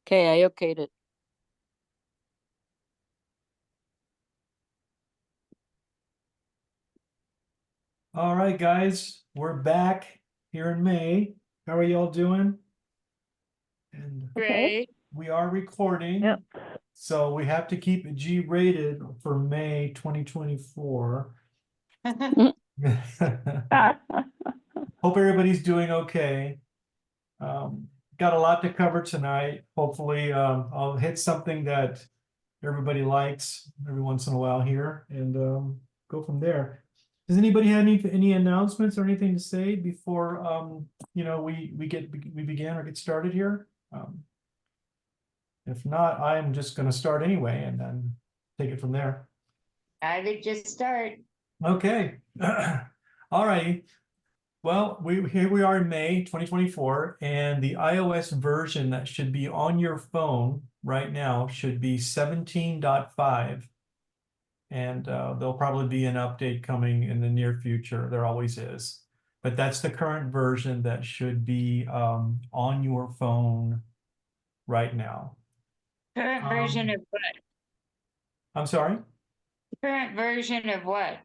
Okay, I okayed it. All right, guys, we're back here in May. How are y'all doing? And Okay. we are recording. Yep. So we have to keep it G-rated for May 2024. Hope everybody's doing okay. Got a lot to cover tonight. Hopefully, I'll hit something that everybody likes every once in a while here and go from there. Does anybody have any announcements or anything to say before we begin or get started here? If not, I'm just going to start anyway and then take it from there. I would just start. Okay. All righty. Well, here we are in May 2024, and the iOS version that should be on your phone right now should be 17.5. And there'll probably be an update coming in the near future. There always is. But that's the current version that should be on your phone right now. Current version of what? I'm sorry? Current version of what?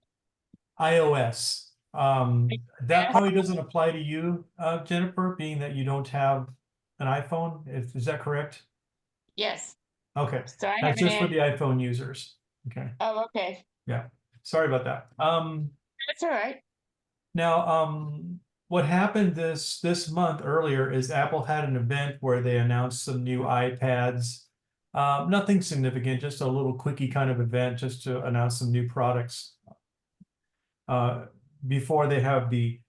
iOS. That probably doesn't apply to you, Jennifer, being that you don't have an iPhone. Is that correct? Yes. Okay. So I That's haven't just for had. the iPhone users. Okay. Oh, okay. Yeah. Sorry about that. That's all right. Now, what happened this month earlier is Apple had an event where they announced some new iPads. Nothing significant, just a little quickie kind of event just to announce some new products. Before they have the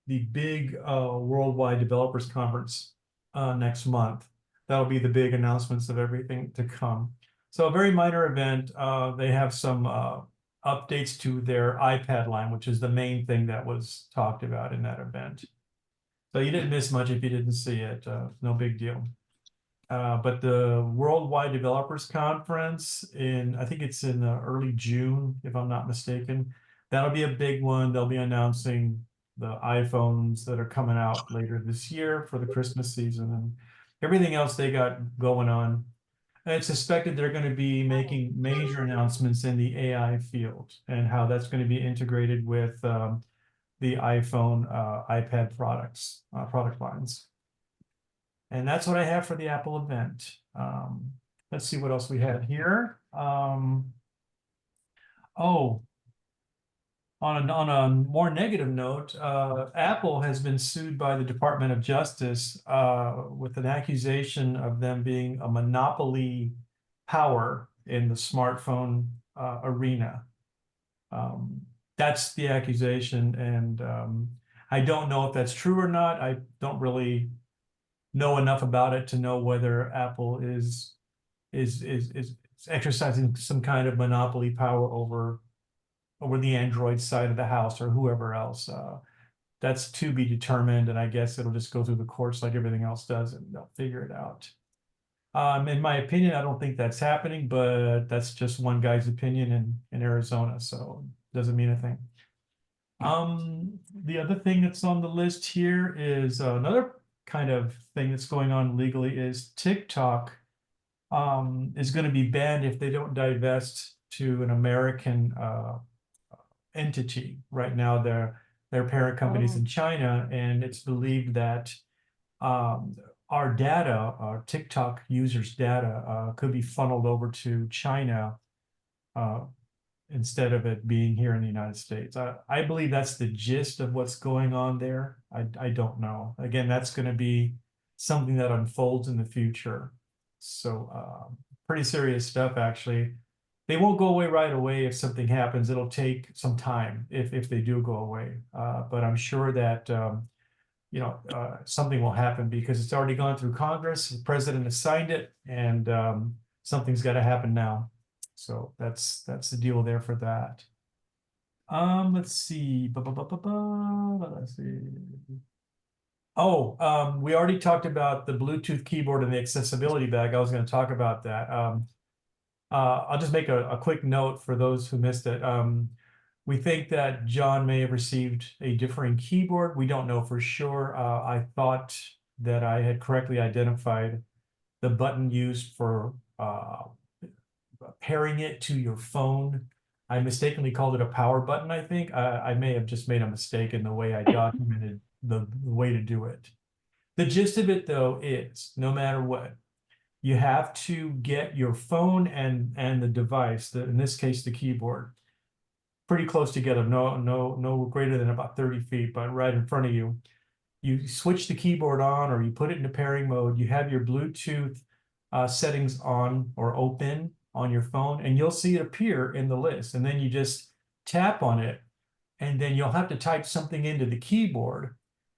big worldwide developers conference next month. That'll be the big announcements of everything to come. So a very minor event. They have some updates to their iPad line, which is the main thing that was talked about in that event. So you didn't miss much if you didn't see it. No big deal. But the Worldwide Developers Conference I think it's in early June, if I'm not mistaken. That'll be a big one. They'll be announcing the iPhones that are coming out later this year for the Christmas season and everything else they got going on. And it's suspected they're going to be making major announcements in the AI field and how that's going to be integrated with the iPhone, iPad product lines. And that's what I have for the Apple event. Let's see what else we have here. On a more negative note, Apple has been sued by the Department of Justice with an accusation of them being a monopoly power in the smartphone arena. That's the accusation, and I don't know if that's true or not. I don't really know enough about it to know whether Apple is exercising some kind of monopoly power over the Android side of the house or whoever else. That's to be determined, and I guess it'll just go through the courts like everything else does, and they'll figure it out. In my opinion, I don't think that's happening, but that's just one guy's opinion in Arizona, so it doesn't mean a thing. The other thing that's on the list here is another kind of thing that's going on legally is TikTok is going to be banned if they don't divest to an American entity. Right now, their parent company's in China, and it's believed that our data, our TikTok users' data, could be funneled over to China instead of it being here in the United States. I believe that's the gist of what's going on there. I don't know. Again, that's going to be something that unfolds in the future. So pretty serious stuff, actually. They won't go away right away if something happens. It'll take some time if they do go away. But I'm sure that something will happen because it's already gone through Congress. The president has signed it, and something's got to happen now. So that's the deal there for that. Let's see. Let's see. Oh, we already talked about the Bluetooth keyboard and the accessibility bag. I was going to talk about that. I'll just make a quick note for those who missed it. We think that John may have received a differing keyboard. We don't know for sure. I thought that I had correctly identified the button used for pairing it to your phone. I mistakenly called it a power button, I think. I may have just made a mistake in the way I documented the way to do it. The gist of it, though, is no matter what, you have to get your phone and the device, in this case, the keyboard, pretty close together, no greater than about 30 feet, but right in front of you. You switch the keyboard on or you put it into pairing mode. You have your Bluetooth settings on or open on your phone, and you'll see it appear in the list. And then you just tap on it, and then you'll have to type something into the keyboard,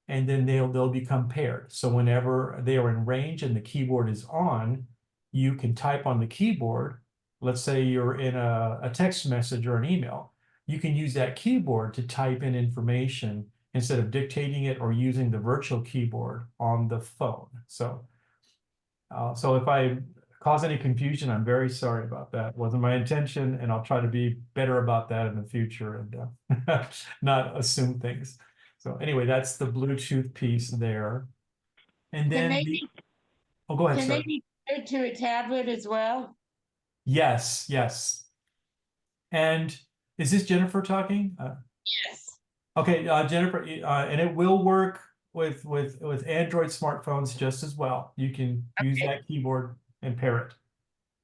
and then they'll become paired. So whenever they are in range and the keyboard is on, you can type on the keyboard. Let's say you're in a text message or an email. You can use that keyboard to type in information instead of dictating it or using the virtual keyboard on the phone. So if I cause any confusion, I'm very sorry about that. It wasn't my intention, and I'll try to be better about that in the future and not assume things. So anyway, that's the Bluetooth piece there. And Can then they oh, go ahead, can they sir. be paired to a tablet as well? Yes, yes. And is this Jennifer talking? Yes. Okay, Jennifer, and it will work with Android smartphones just as well. You can use Okay. that keyboard and pair it.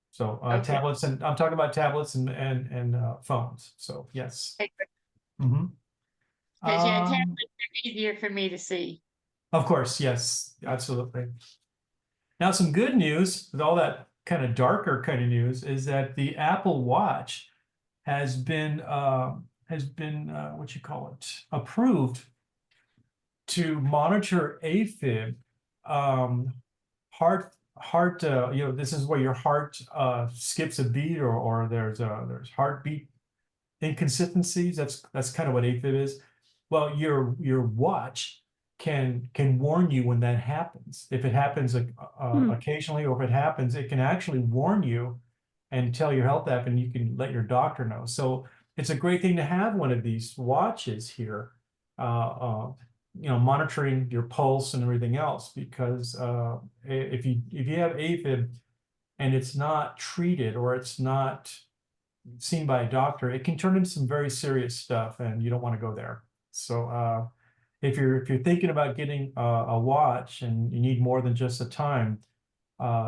So Okay. tablets, and I'm talking about tablets and phones. So yes. Because tablets Um, are easier for me to see. of course, yes, absolutely. Now, some good news with all that kind of darker kind of news is that the Apple Watch has been what you call it, approved to monitor AFib, heart. This is where your heart skips a beat, or there's heartbeat inconsistencies. That's kind of what AFib is. Well, your watch can warn you when that happens. If it happens occasionally, or if it happens, it can actually warn you and tell your health app, and you can let your doctor know. So it's a great thing to have one of these watches here, monitoring your pulse and everything else, because if you have AFib and it's not treated or it's not seen by a doctor, it can turn into some very serious stuff, and you don't want to go there. So if you're thinking about getting a watch and you need more than just a time,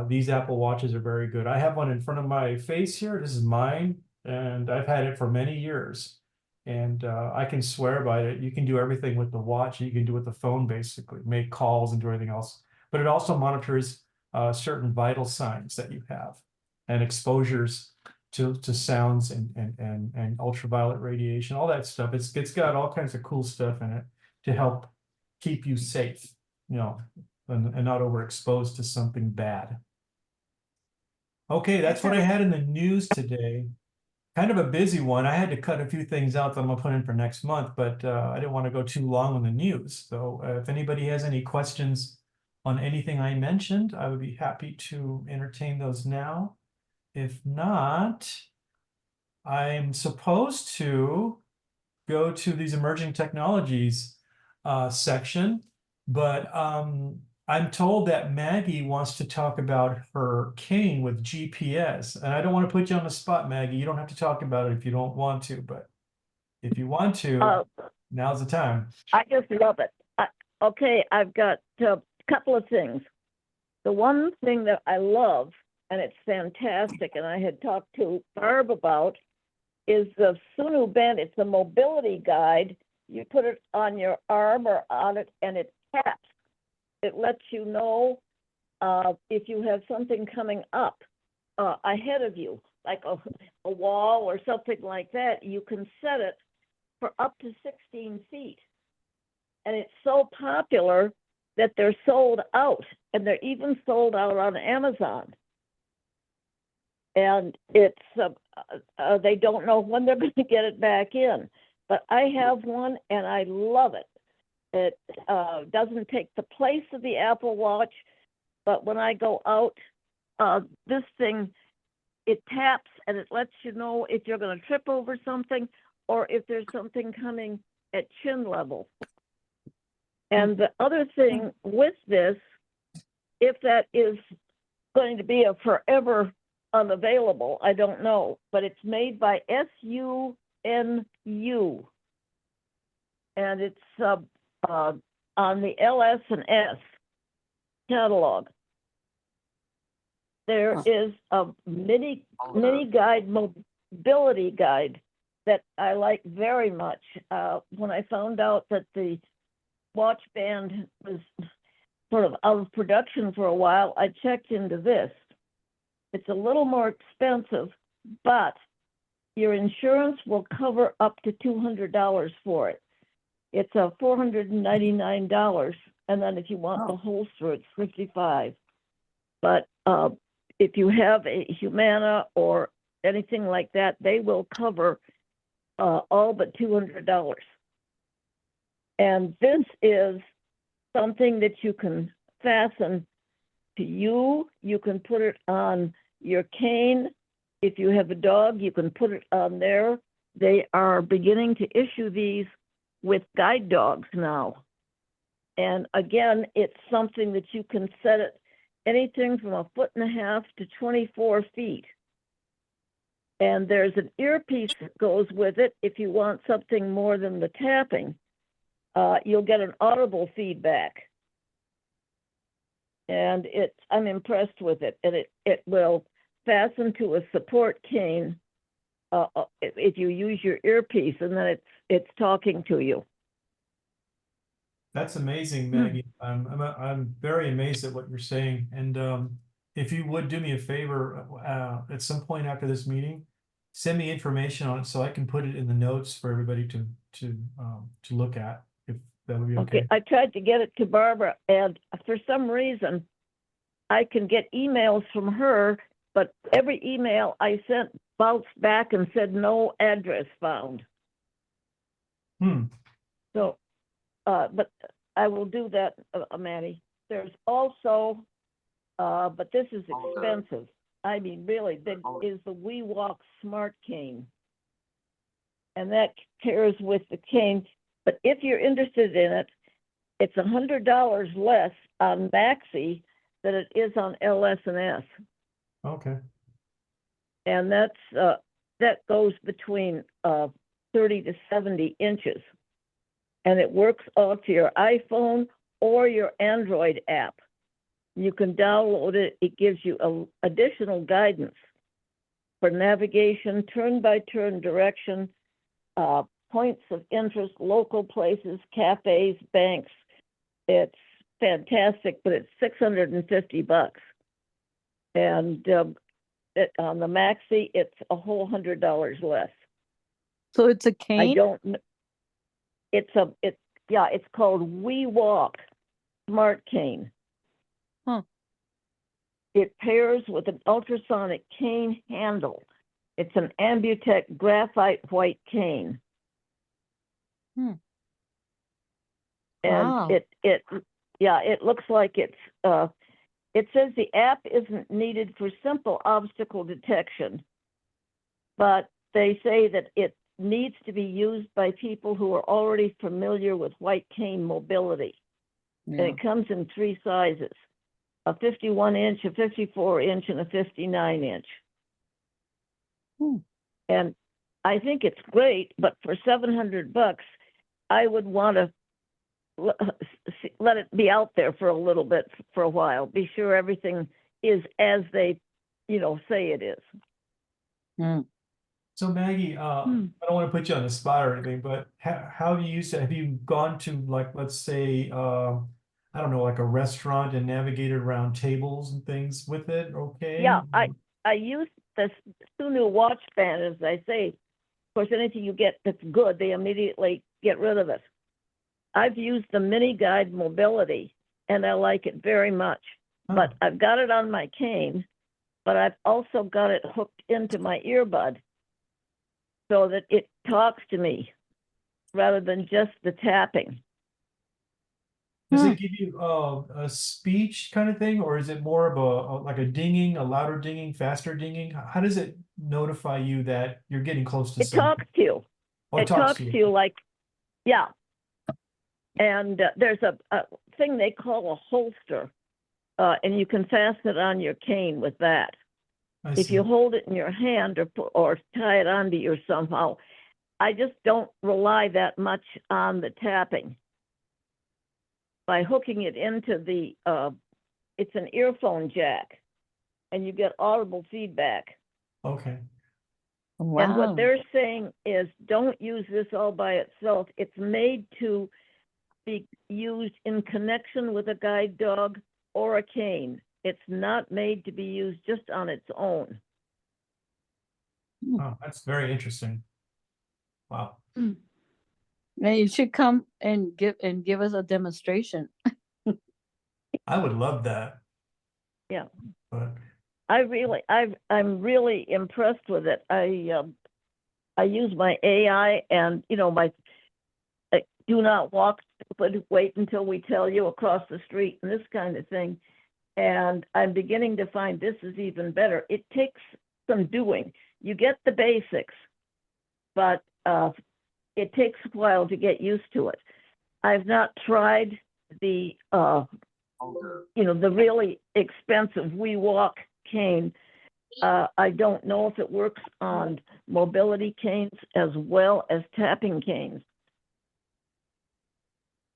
these Apple Watches are very good. I have one in front of my face here. This is mine, and I've had it for many years. And I can swear by it. You can do everything with the watch. You can do with the phone, basically, make calls and do everything else. But it also monitors certain vital signs that you have and exposures to sounds and ultraviolet radiation, all that stuff. It's got all kinds of cool stuff in it to help keep you safe, and not overexposed to something bad. Okay, that's what I had in the news today. Kind of a busy one. I had to cut a few things out that I'm gonna put in for next month, but I didn't want to go too long on the news. So if anybody has any questions on anything I mentioned, I would be happy to entertain those now. If not, I'm supposed to go to these emerging technologies section, but I'm told that Maggie wants to talk about her cane with GPS. And I don't want to put you on the spot, Maggie. You don't have to talk about it if you don't want to, but if you want to, now's the time. I just love it. Okay, I've got a couple of things. The one thing that I love, and it's fantastic, and I had talked to Barb about, is the Sunu Band. It's a mobility guide. You put it on your arm or on it, and it taps. It lets you know if you have something coming up ahead of you, like a wall or something like that. You can set it for up to 16 feet. And it's so popular that they're sold out, and they're even sold out on Amazon. And it's they don't know when they're going to get it back in. But I have one, and I love it. It doesn't take the place of the Apple Watch, but when I go out, this thing, it taps, and it lets you know if you're going to trip over something or if there's something coming at chin level. And the other thing with this, if that is going to be a forever unavailable, I don't know, but it's made by SUNU. And it's on the LS and S catalog. There is a mini guide, mobility guide that I like very much. When I found out that the watch band was sort of out of production for a while, I checked into this. It's a little more expensive, but your insurance will cover up to $200 for it. It's $499, and then if you want the holster, it's $55. But if you have a Humana or anything like that, they will cover all but $200. And this is something that you can fasten to you. You can put it on your cane. If you have a dog, you can put it on there. They are beginning to issue these with guide dogs now. And again, it's something that you can set it anything from 1.5 to 24 feet. And there's an earpiece that goes with it. If you want something more than the tapping, you'll get an audible feedback. And I'm impressed with it. And it will fasten to a support cane if you use your earpiece, and then it's talking to you. That's amazing, Maggie. I'm very amazed at what you're saying. And if you would do me a favor, at some point after this meeting, send me information on it so I can put it in the notes for everybody to look at, if that would be okay. I tried to get it to Barbara, and for some reason, I can get emails from her, but every email I sent bounced back and said no address found. So, but I will do that, Manny. There's also, but this is expensive. I mean, really, that is the We Walk Smart Cane. And that pairs with the cane. But if you're interested in it, it's $100 less on Maxi than it is on LS and S. Okay. And that goes between 30 to 70 inches. And it works off your iPhone or your Android app. You can download it. It gives you additional guidance for navigation, turn-by-turn direction, points of interest, local places, cafes, banks. It's fantastic, but it's $650. And on the Maxi, it's a whole $100 less. So it's a cane? I don't know. It's called We Walk Smart Cane. It pairs with an ultrasonic cane handle. It's an Ambutech graphite white cane. And Wow. it looks like it says the app isn't needed for simple obstacle detection, but they say that it needs to be used by people who are already familiar with white cane mobility. And it comes in 3 sizes, a 51-inch, a 54-inch, and a 59-inch. And I think it's great, but for $700, I would want to let it be out there for a little bit, for a while. Be sure everything is as they, say it is. So Maggie, I don't want to put you on the spot or anything, but how do you use it? Have you gone to, like, let's say, I don't know, like a restaurant and navigated around tables and things with it? Okay. Yeah, I use this Sunu watch band, as I say. Of course, anything you get that's good, they immediately get rid of it. I've used the mini guide mobility, and I like it very much. But I've got it on my cane, but I've also got it hooked into my earbud so that it talks to me rather than just the tapping. Does it give you a speech kind of thing, or is it more of like a dinging, a louder dinging, faster dinging? How does it notify you that you're getting close to It something? talks to you. Oh, it talks to you like, yeah. And there's a thing they call a holster, and you can fasten it on your cane with that. I If see. you hold it in your hand or tie it onto you somehow, I just don't rely that much on the tapping. By hooking it into the, it's an earphone jack, and you get audible feedback. Okay. And what Wow. they're saying is, don't use this all by itself. It's made to be used in connection with a guide dog or a cane. It's not made to be used just on its own. Oh, that's very interesting. Wow. Now you should come and give us a demonstration. I would love that. Yeah. But I'm really impressed with it. I use my AI and, my do not walk stupid, wait until we tell you across the street and this kind of thing. And I'm beginning to find this is even better. It takes some doing. You get the basics, but it takes a while to get used to it. I've not tried the the really expensive We Walk cane. I don't know if it works on mobility canes as well as tapping canes.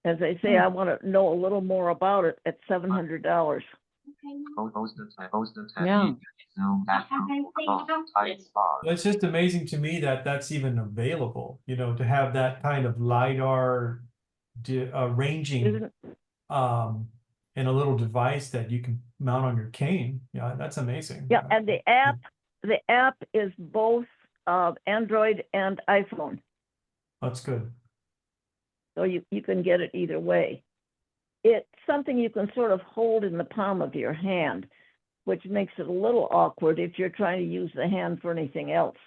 As I say, I want to know a little more about it at $700. Yeah. well, it's just amazing to me that that's even available, to have that kind of LiDAR ranging Isn't, in a little device that you can mount on your cane. Yeah, that's amazing. yeah, and the app is both Android and iPhone. That's good. So you can get it either way. It's something you can sort of hold in the palm of your hand, which makes it a little awkward if you're trying to use the hand for anything else.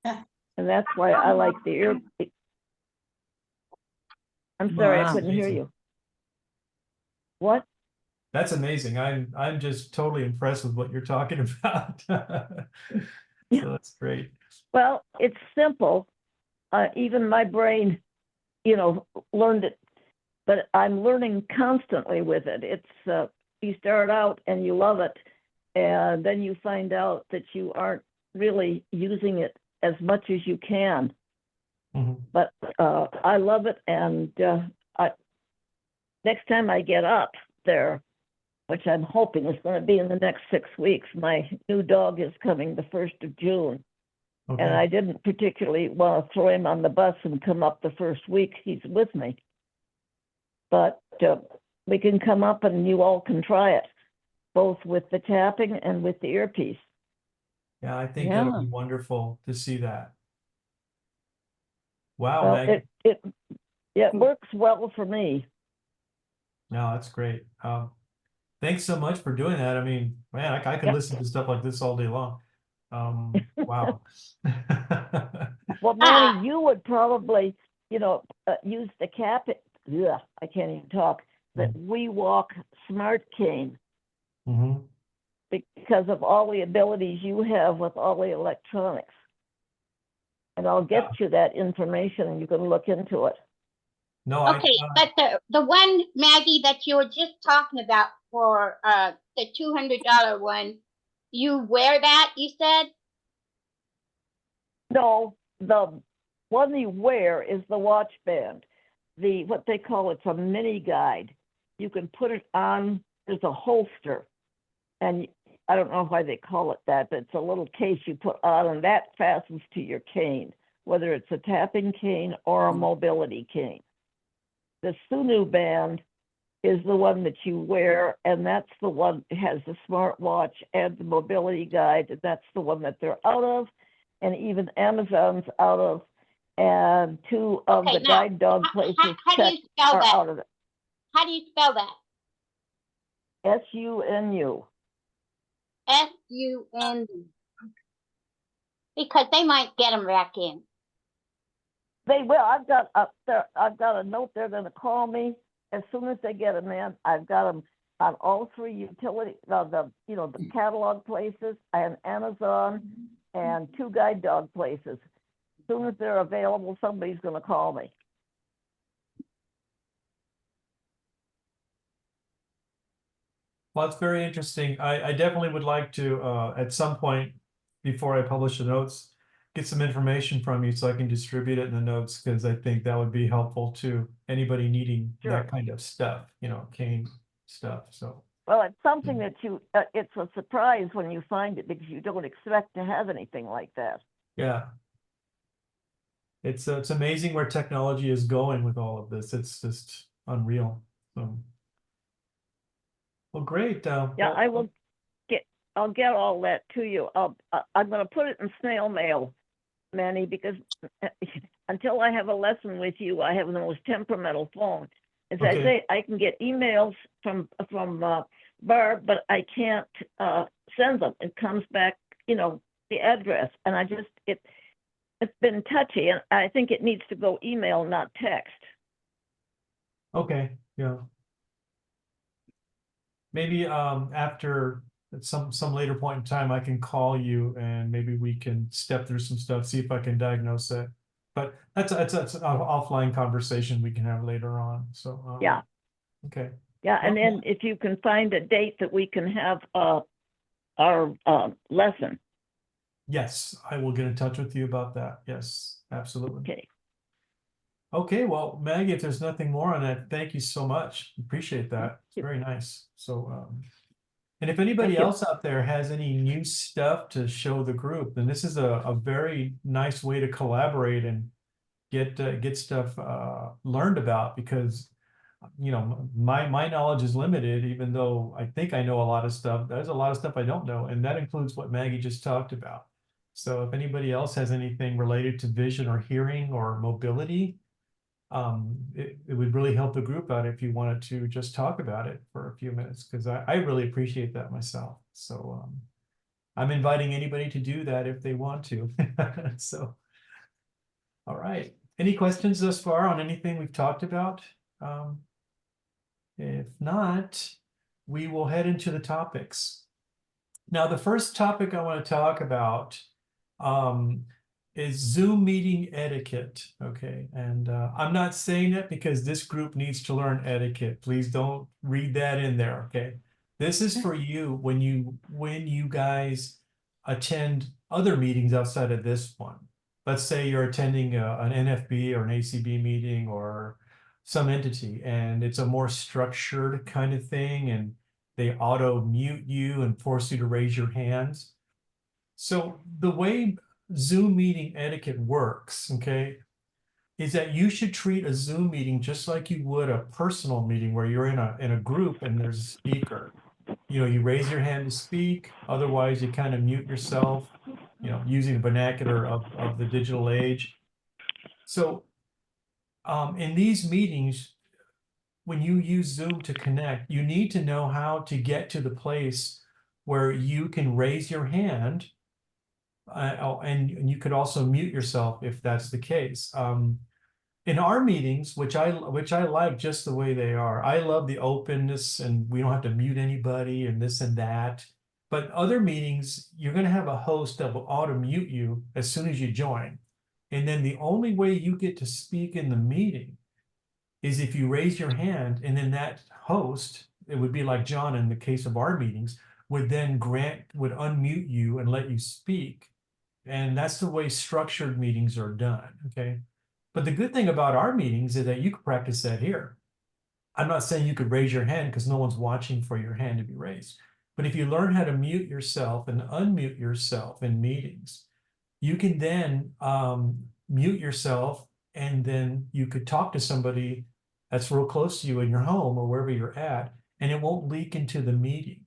Yeah. And that's why I like the ear. I'm sorry, I Wow. couldn't hear Amazing. you. What? That's amazing. I'm just totally impressed with what you're talking about. Yeah. So that's great. Well, it's simple. Even my brain, learned it, but I'm learning constantly with it. It's you start out and you love it, and then you find out that you aren't really using it as much as you can. Mhm. But I love it, and next time I get up there, which I'm hoping is going to be in the next 6 weeks, my new dog is coming the 1st of June. Okay. And I didn't particularly want to throw him on the bus and come up the first week he's with me. But we can come up and you all can try it, both with the tapping and with the earpiece. Yeah, I think Yeah. that'll be wonderful to see that. Wow, Well, Meg. it works well for me. No, that's great. Thanks so much for doing that. I mean, man, I could Yep. listen to stuff like this all day long. Wow. Well, Manny, you would probably, use the cap. Yeah, I can't even talk. The We Walk Smart Cane, hmm because of all the abilities you have with all the electronics. And I'll get you that information and you can look into it. No, Okay, but the one, Maggie, that you were just talking about for the $200 one, you wear that, you said? No, the one you wear is the watch band. What they call it's a mini guide. You can put it on, there's a holster. And I don't know why they call it that, but it's a little case you put on and that fastens to your cane, whether it's a tapping cane or a mobility cane. The Sunu band is the one that you wear, and that's the one that has the smartwatch and the mobility guide, and that's the one that they're out of, and even Amazon's out of, and two of Okay, the now, guide dog places how do you spell are that? out of it. How do you spell that? SUNU. SUN. Because they might get them back in. They will. I've got a note. They're going to call me as soon as they get them in. I've got them on all three utility, the catalog places and Amazon and two guide dog places. soon as they're available, somebody's gonna call me. Well, it's very interesting. I definitely would like to, at some point, before I publish the notes, get some information from you so I can distribute it in the notes, because I think that would be helpful to anybody needing Sure. that kind of stuff, cane stuff, so. Well, it's something that it's a surprise when you find it because you don't expect to have anything like that. Yeah. It's amazing where technology is going with all of this. It's just unreal. So. Well, great. Yeah, well, I'll get all that to you. I'm gonna put it in snail mail, Manny, because until I have a lesson with you, I have the most temperamental phone. As I Okay. say, I can get emails from Barb, but I can't send them. It comes back, the address, and it's been touchy, and I think it needs to go email, not text. Okay, yeah. Maybe after at some later point in time, I can call you and maybe we can step through some stuff, see if I can diagnose it. But that's an offline conversation we can have later on. So Yeah. Okay. Yeah, and Well, then if you can find a date that we can have our lesson. yes, I will get in touch with you about that. Yes, absolutely. Okay. Okay, well, Maggie, if there's nothing more on that, thank you so much. Appreciate that. It's you. very nice. So, and if anybody Thank you. else out there has any new stuff to show the group, then this is a very nice way to collaborate and get stuff learned about, because my knowledge is limited, even though I think I know a lot of stuff. There's a lot of stuff I don't know, and that includes what Maggie just talked about. So if anybody else has anything related to vision or hearing or mobility, it would really help the group out if you wanted to just talk about it for a few minutes, because I really appreciate that myself. So I'm inviting anybody to do that if they want to. So, all right. Any questions thus far on anything we've talked about? If not, we will head into the topics. Now, the first topic I want to talk about is Zoom meeting etiquette. Okay, and I'm not saying it because this group needs to learn etiquette. Please don't read that in there. Okay, this is for you when you guys attend other meetings outside of this one. Let's say you're attending an NFB or an ACB meeting or some entity, and it's a more structured kind of thing, and they auto mute you and force you to raise your hands. So the way Zoom meeting etiquette works, okay, is that you should treat a Zoom meeting just like you would a personal meeting where you're in a group and there's a speaker. You raise your hand to speak, otherwise you kind of mute yourself, using the vernacular of the digital age. So in these meetings, when you use Zoom to connect, you need to know how to get to the place where you can raise your hand, and you could also mute yourself if that's the case. In our meetings, which I like just the way they are, I love the openness and we don't have to mute anybody and this and that. But other meetings, you're going to have a host that will auto mute you as soon as you join. And then the only way you get to speak in the meeting is if you raise your hand, and then that host, it would be like John in the case of our meetings, would unmute you and let you speak. And that's the way structured meetings are done, okay? But the good thing about our meetings is that you could practice that here. I'm not saying you could raise your hand because no one's watching for your hand to be raised. But if you learn how to mute yourself and unmute yourself in meetings, you can then mute yourself, and then you could talk to somebody that's real close to you in your home or wherever you're at, and it won't leak into the meeting.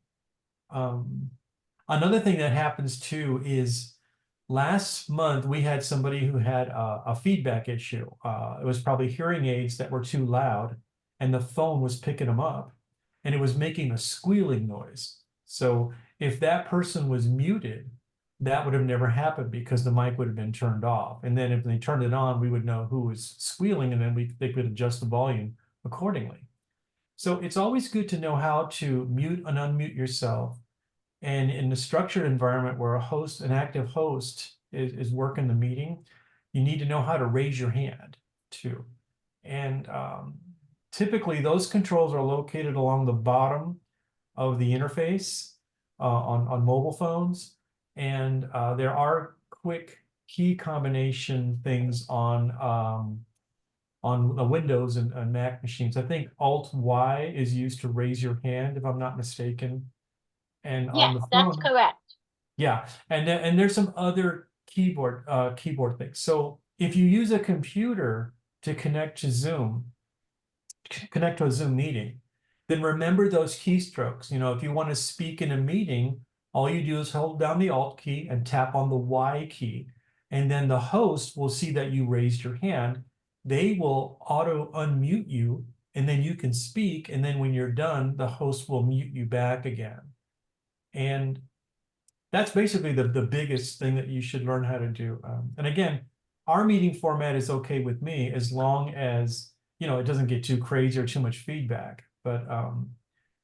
Another thing that happens too is last month we had somebody who had a feedback issue. It was probably hearing aids that were too loud, and the phone was picking them up, and it was making a squealing noise. So if that person was muted, that would have never happened because the mic would have been turned off. And then if they turned it on, we would know who was squealing, and then they could adjust the volume accordingly. So it's always good to know how to mute and unmute yourself. And in a structured environment where an active host is working the meeting, you need to know how to raise your hand too. And typically those controls are located along the bottom of the interface on mobile phones. And there are quick key combination things on the Windows and Mac machines. I think Alt-Y is used to raise your hand, if I'm not mistaken. And on Yes, the that's phone, correct. yeah, and there's some other keyboard things. So if you use a computer to connect to Zoom, connect to a Zoom meeting, then remember those keystrokes. You know, if you want to speak in a meeting, all you do is hold down the Alt key and tap on the Y key, and then the host will see that you raised your hand. They will auto unmute you, and then you can speak. And then when you're done, the host will mute you back again. And that's basically the biggest thing that you should learn how to do. And again, our meeting format is okay with me as long as, you know, it doesn't get too crazy or too much feedback. But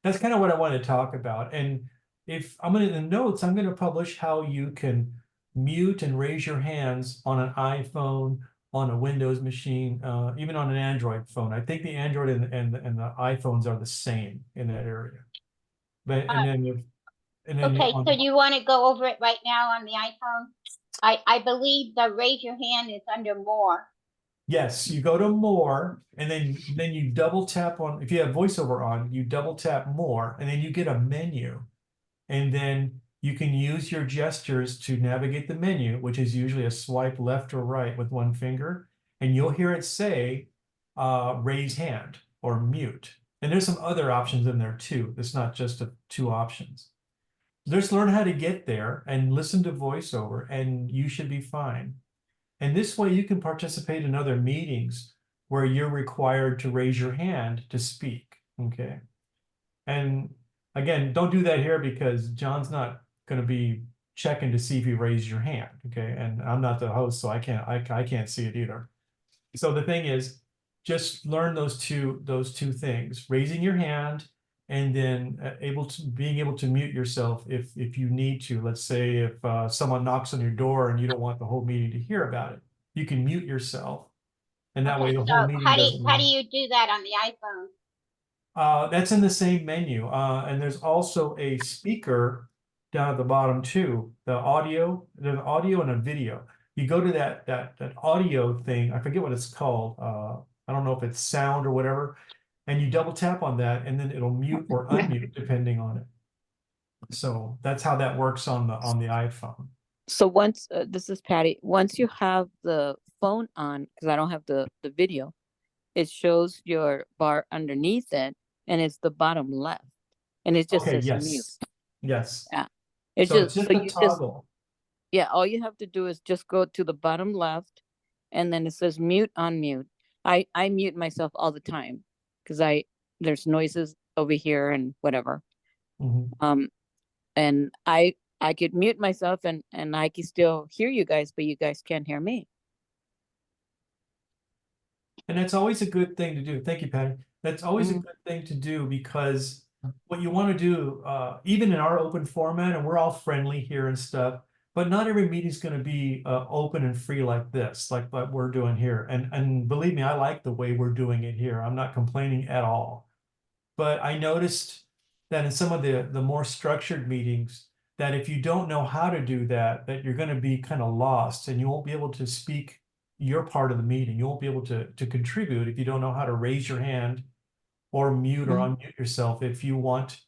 that's kind of what I want to talk about. And if I'm going to, in the notes, I'm going to publish how you can mute and raise your hands on an iPhone, on a Windows machine, even on an Android phone. I think the Android and the iPhones are the same in that area. But and then if and then Okay, on, so you want to go over it right now on the iPhone? I believe the raise your hand is under more. yes, you go to more, and then you double tap on, if you have voiceover on, you double tap more, and then you get a menu. And then you can use your gestures to navigate the menu, which is usually a swipe left or right with one finger. And you'll hear it say, raise hand or mute. And there's some other options in there too. It's not just two options. Just learn how to get there and listen to voiceover, and you should be fine. And this way you can participate in other meetings where you're required to raise your hand to speak, okay? And again, don't do that here because John's not going to be checking to see if you raised your hand, okay? And I'm not the host, so I can't see it either. So the thing is, just learn those two things: raising your hand, and then being able to mute yourself if you need to. Let's say if someone knocks on your door and you don't want the whole meeting to hear about it, you can mute yourself, and that way Okay, the so whole meeting doesn't. how do you do that on the iPhone? That's in the same menu, and there's also a speaker down at the bottom too. There's audio and a video. You go to that audio thing. I forget what it's called. I don't know if it's sound or whatever, and you double tap on that, and then it'll mute or unmute depending on it. So that's how that works on the iPhone. So once, this is Patty, once you have the phone on, because I don't have the video, it shows your bar underneath it, and it's the bottom left, and it just Okay. says mute. Yes. Yes. Yeah. It's So it's just, just so a you just, toggle. yeah, all you have to do is just go to the bottom left, and then it says mute, unmute. I mute myself all the time because there's noises over here and whatever. Mhm. And I could mute myself and I can still hear you guys, but you guys can't hear me. And that's always a good thing to do. Thank you, Patty. That's always a Mhm. good thing to do, because what you want to do, even in our open format, and we're all friendly here and stuff, but not every meeting's going to be open and free like this, like what we're doing here. And believe me, I like the way we're doing it here. I'm not complaining at all. But I noticed that in some of the more structured meetings, that if you don't know how to do that, that you're going to be kind of lost, and you won't be able to speak your part of the meeting. You won't be able to contribute if you don't know how to raise your hand or mute or unmute yourself. If you want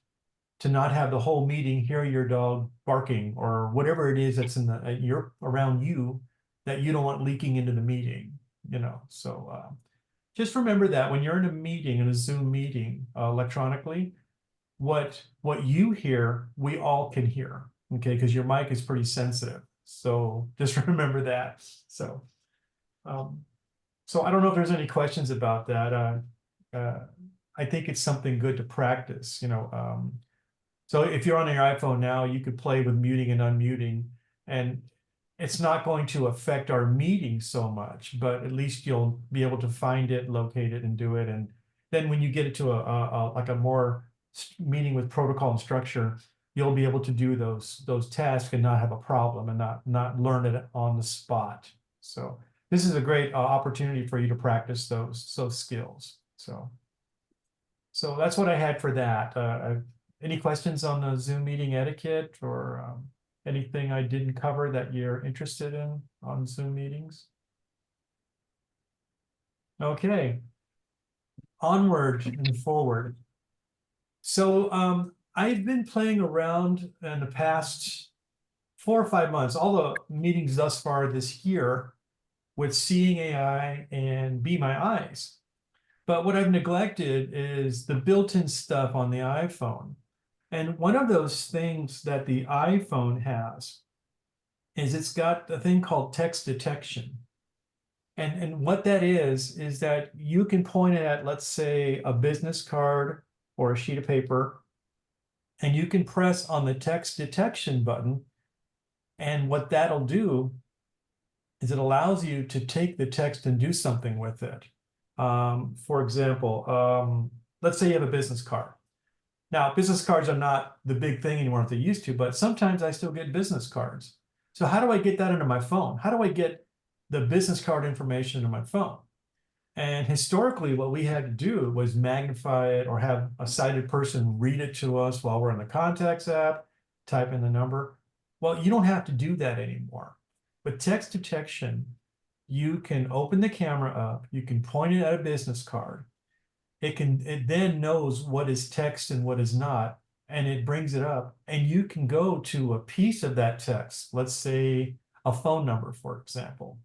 to not have the whole meeting hear your dog barking or whatever it is that's in the around you that you don't want leaking into the meeting, you know. So just remember that when you're in a meeting, in a Zoom meeting electronically, what you hear, we all can hear, okay? Because your mic is pretty sensitive. So just remember that. So I don't know if there's any questions about that. I think it's something good to practice, you know. So if you're on your iPhone now, you could play with muting and unmuting, and it's not going to affect our meeting so much, but at least you'll be able to find it, locate it, and do it. And then when you get it to like a more meeting with protocol and structure, you'll be able to do those tasks and not have a problem and not learn it on the spot. So this is a great opportunity for you to practice those skills. So that's what I had for that. Any questions on the Zoom meeting etiquette or anything I didn't cover that you're interested in on Zoom meetings? Okay. Onward and forward. So I've been playing around in the past 4 or 5 months, all the meetings thus far this year, with Seeing AI and Be My Eyes. But what I've neglected is the built-in stuff on the iPhone. And one of those things that the iPhone has is it's got a thing called text detection. And what that is that you can point it at, let's say, a business card or a sheet of paper, and you can press on the text detection button. And what that'll do is it allows you to take the text and do something with it. For example, let's say you have a business card. Now, business cards are not the big thing anymore that they used to, but sometimes I still get business cards. So how do I get that into my phone? How do I get the business card information into my phone? And historically, what we had to do was magnify it or have a sighted person read it to us while we're in the Contacts app, type in the number. Well, you don't have to do that anymore. With text detection, you can open the camera up, you can point it at a business card. It then knows what is text and what is not, and it brings it up, and you can go to a piece of that text, let's say a phone number, for example,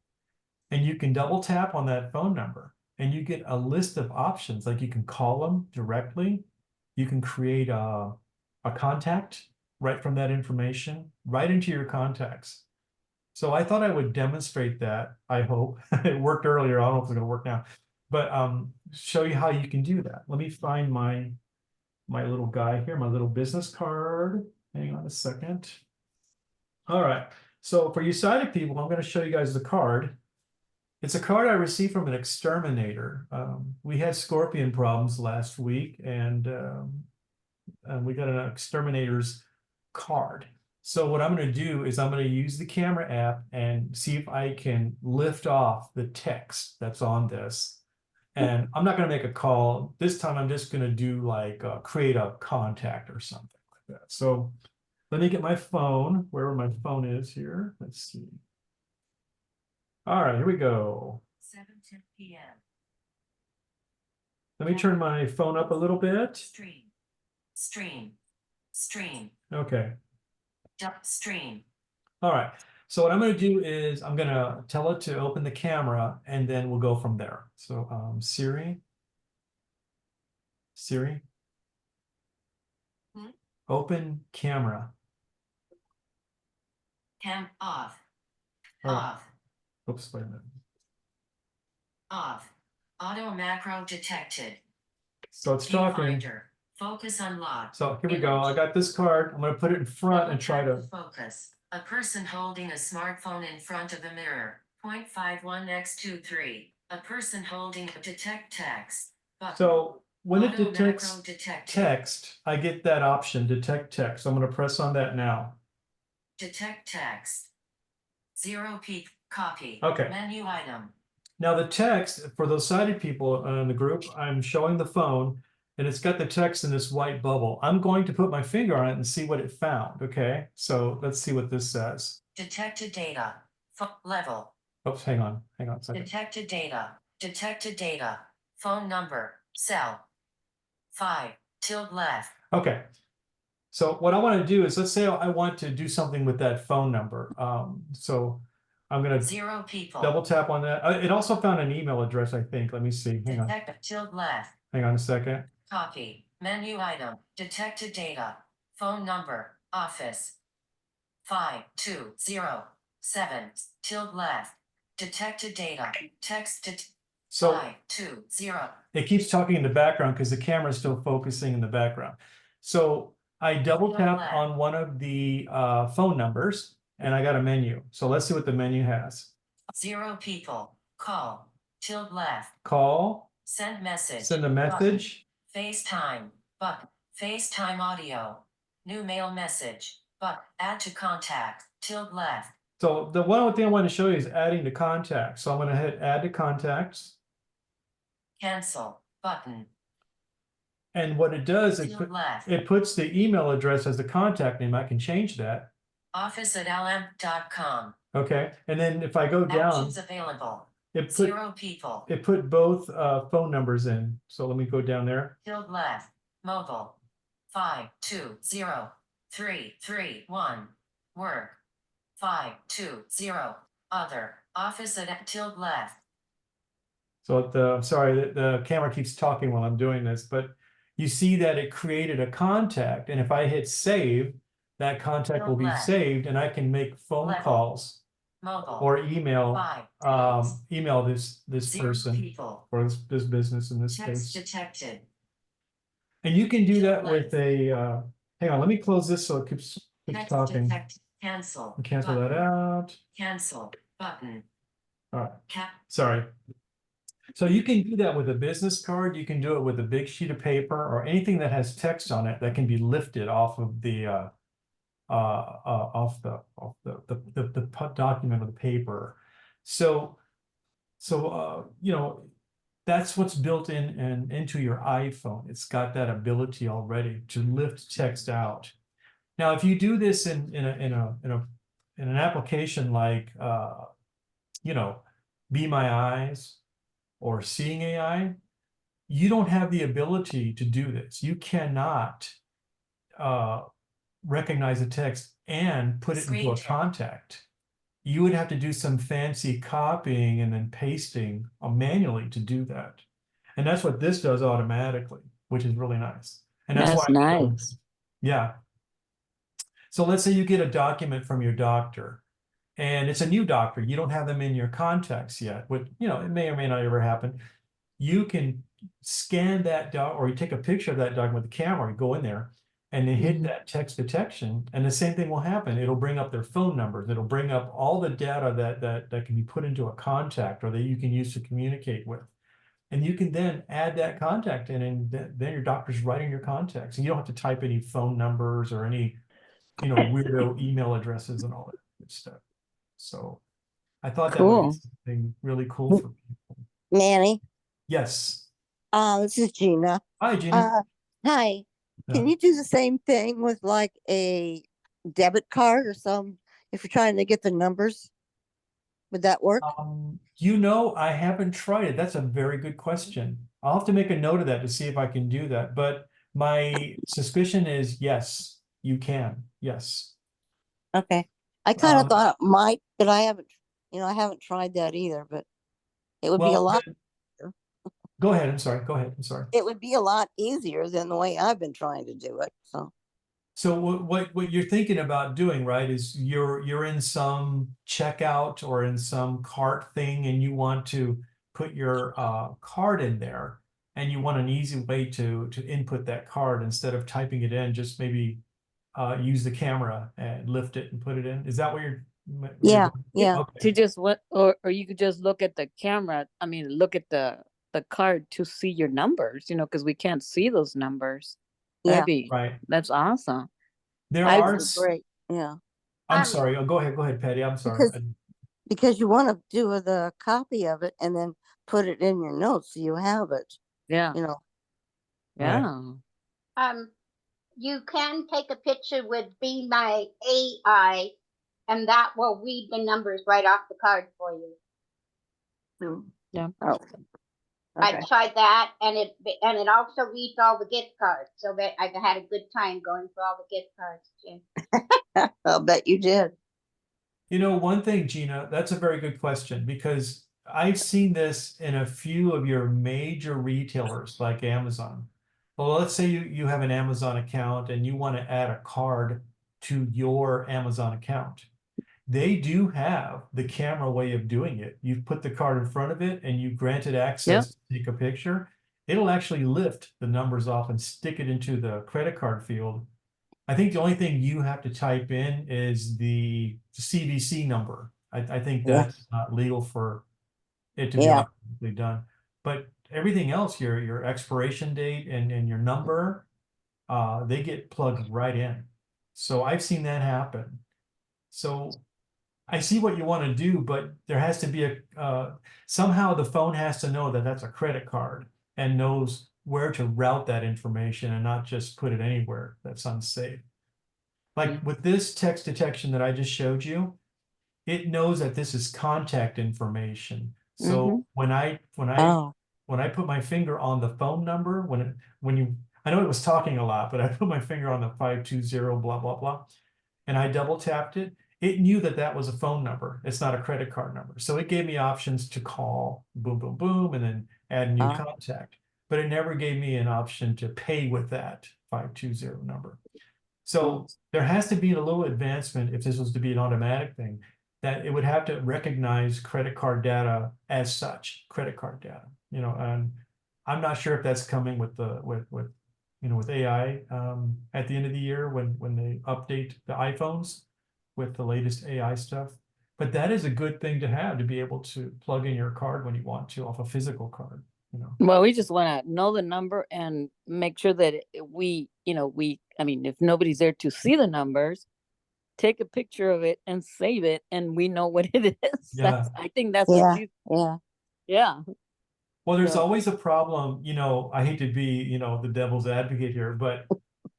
and you can double tap on that phone number and you get a list of options. Like you can call them directly, you can create a contact right from that information, right into your contacts. So I thought I would demonstrate that. I hope it worked earlier. I don't know if it's going to work now, but show you how you can do that. Let me find my little guy here, my little business card. Hang on a second. All right. So for you sighted people, I'm going to show you guys the card. It's a card I received from an exterminator. We had scorpion problems last week, and we got an exterminator's card. So what I'm going to do is I'm going to use the camera app and see if I can lift off the text that's on this. And I'm not going to make a call. This time I'm just going to do like create a contact or something like that. So let me get my phone, wherever my phone is here. Let's see. All right, here we go. 7:10 p.m. Let me turn my phone up a little bit. Stream. Okay. Stream. All right. So what I'm going to do is I'm going to tell it to open the camera, and then we'll go from there. So Siri, open camera. Cam off. All right. Off. Oops, wait a minute. Off. Auto macro detected. So it's talking. Viewfinder. Focus unlocked. So here we go. I got this card. I'm going to put it in front and try to focus. A person holding a smartphone in front of a mirror. 0.51x23. A person holding a detect text. Button. So when it Auto detects macro detected. text, I get that option, detect text. So I'm going to press on that now. Detect text. 0p copy. Okay. Menu item. Now the text, for those sighted people in the group, I'm showing the phone and it's got the text in this white bubble. I'm going to put my finger on it and see what it found, okay? So let's see what this says. Detected data. Level. Oops, hang on a second. Detected data. Phone number. Cell. 5. Left. Okay. So what I want to do is, let's say I want to do something with that phone number. So I'm going to 0 people. double tap on that. It also found an email address, I think. Let me see. Hang on. Detected left. Hang on a second. Copy. Menu item. Detected data. Phone number. Office. 5207. Left. Detected data. Text. So 520. it keeps talking in the background because the camera is still focusing in the background. So I double tap on one of the phone numbers and I got a menu. So let's see what the menu has. 0 people. Call. Left. Call. Send message. Send a message. Button. FaceTime. But FaceTime audio. New mail message. But add to contact. Left. So the one thing I want to show you is adding to contacts. So I'm gonna hit add to contacts. Cancel button. And what it does, Field left. it puts the email address as the contact name. I can change that. Office@lm.com. Okay, and then if I go down, Actions available. it put 0 people. it put both phone numbers in. So let me go down there. Field left. Mobile. 520-331. Work. 520. Other. Office at tilde left. So I'm sorry, the camera keeps talking while I'm doing this, but you see that it created a contact, and if I hit save, that contact will be Left. saved, and I can make phone Left. calls Mobile. or email 5 email this 0 person people. or this business in this Text case. detected. And you can do that Left. with a hang on, let me close this so it keeps Text talking. detected. Cancel. And cancel that button. out. Cancel button. All right, Cap. sorry. So you can do that with a business card. You can do it with a big sheet of paper or anything that has text on it that can be lifted off of the document or the paper. So you know, that's what's built in and into your iPhone. It's got that ability already to lift text out. Now, if you do this in an application like you know, Be My Eyes or Seeing AI, you don't have the ability to do this. You cannot recognize a text and put it into Screen a share. contact. You would have to do some fancy copying and then pasting manually to do that. And that's what this does automatically, which is really nice. And that's That's why, nice. yeah. So let's say you get a document from your doctor and it's a new doctor. You don't have them in your contacts yet, which, you know, it may or may not ever happen. You can scan that or you take a picture of that document with the camera, you go in there and then hit Mhm. that text detection, and the same thing will happen. It'll bring up their phone numbers. It'll bring up all the data that can be put into a contact or that you can use to communicate with. And you can then add that contact in, and then your doctor's right in your contacts. And you don't have to type any phone numbers or any, you know, weirdo email addresses and all that good stuff. So I thought that would be Cool. something really cool for people. Nanny, Yes. this is Gina. Hi, Gina. Hi. Can Yeah. you do the same thing with like a debit card or some, if you're trying to get the numbers? Would that work? You know, I haven't tried it. That's a very good question. I'll have to make a note of that to see if I can do that. But my suspicion is yes, you can. Yes. Okay. I kind of Um, thought it might, but I haven't, I haven't tried that either, but it would be a well, lot, go ahead. I'm sorry. Go ahead. I'm sorry. it would be a lot easier than the way I've been trying to do it. So, So what you're thinking about doing, right, is you're in some checkout or in some cart thing and you want to put your card in there and you want an easy way to input that card instead of typing it in, just maybe use the camera and lift it and put it in. Is that what you're yeah, doing? yeah. Okay. To just what, or you could just look at the camera. I mean, look at the card to see your numbers. You know, because we can't see those numbers. Yeah. That'd be Right. That's awesome. There That are would be great. Yeah. I'm Um, sorry. Oh, go ahead, Patty. I'm sorry. Because you want to do the copy of it and then put it in your notes so you have it, Yeah, you know. yeah. You can take a picture with Be My AI, and that will read the numbers right off the card for you. Yeah. Oh, I okay. tried that, and it also reads all the gift cards, so that I've had a good time going through all the gift cards too. I'll bet you did. You know, one thing, Gina, that's a very good question because I've seen this in a few of your major retailers like Amazon. Well, let's say you have an Amazon account and you want to add a card to your Amazon account. They do have the camera way of doing it. You put the card in front of it and you grant it access to take a picture. It'll actually lift the numbers off and stick it into the credit card field. I think the only thing you have to type in is the CVC number. I think Yeah. that's not legal for it to be Yeah. automatically done. But everything else, your expiration date and your number, they get plugged right in. So I've seen that happen. So I see what you want to do, but there has to be somehow the phone has to know that that's a credit card and knows where to route that information and not just put it anywhere that's unsafe. Like with this text detection that I just showed you, it knows that this is contact information. So when I Oh, put my finger on the phone number, I know it was talking a lot, but I put my finger on the 520 blah blah blah, and I double tapped it. It knew that that was a phone number. It's not a credit card number. So it gave me options to call, boom, boom, boom, and then add new contact. But it never gave me an option to pay with that 520 number. So there has to be a little advancement if this was to be an automatic thing, that it would have to recognize credit card data as such, credit card data, and I'm not sure if that's coming with AI at the end of the year when they update the iPhones with the latest AI stuff. But that is a good thing to have, to be able to plug in your card when you want to off a physical card. well, we just want to know the number and make sure that I mean, if nobody's there to see the numbers, take a picture of it and save it, and we know what it is. Yeah. I think that's Yeah, what you, yeah. yeah. Well, there's So- always a problem, I hate to be, the devil's advocate here, but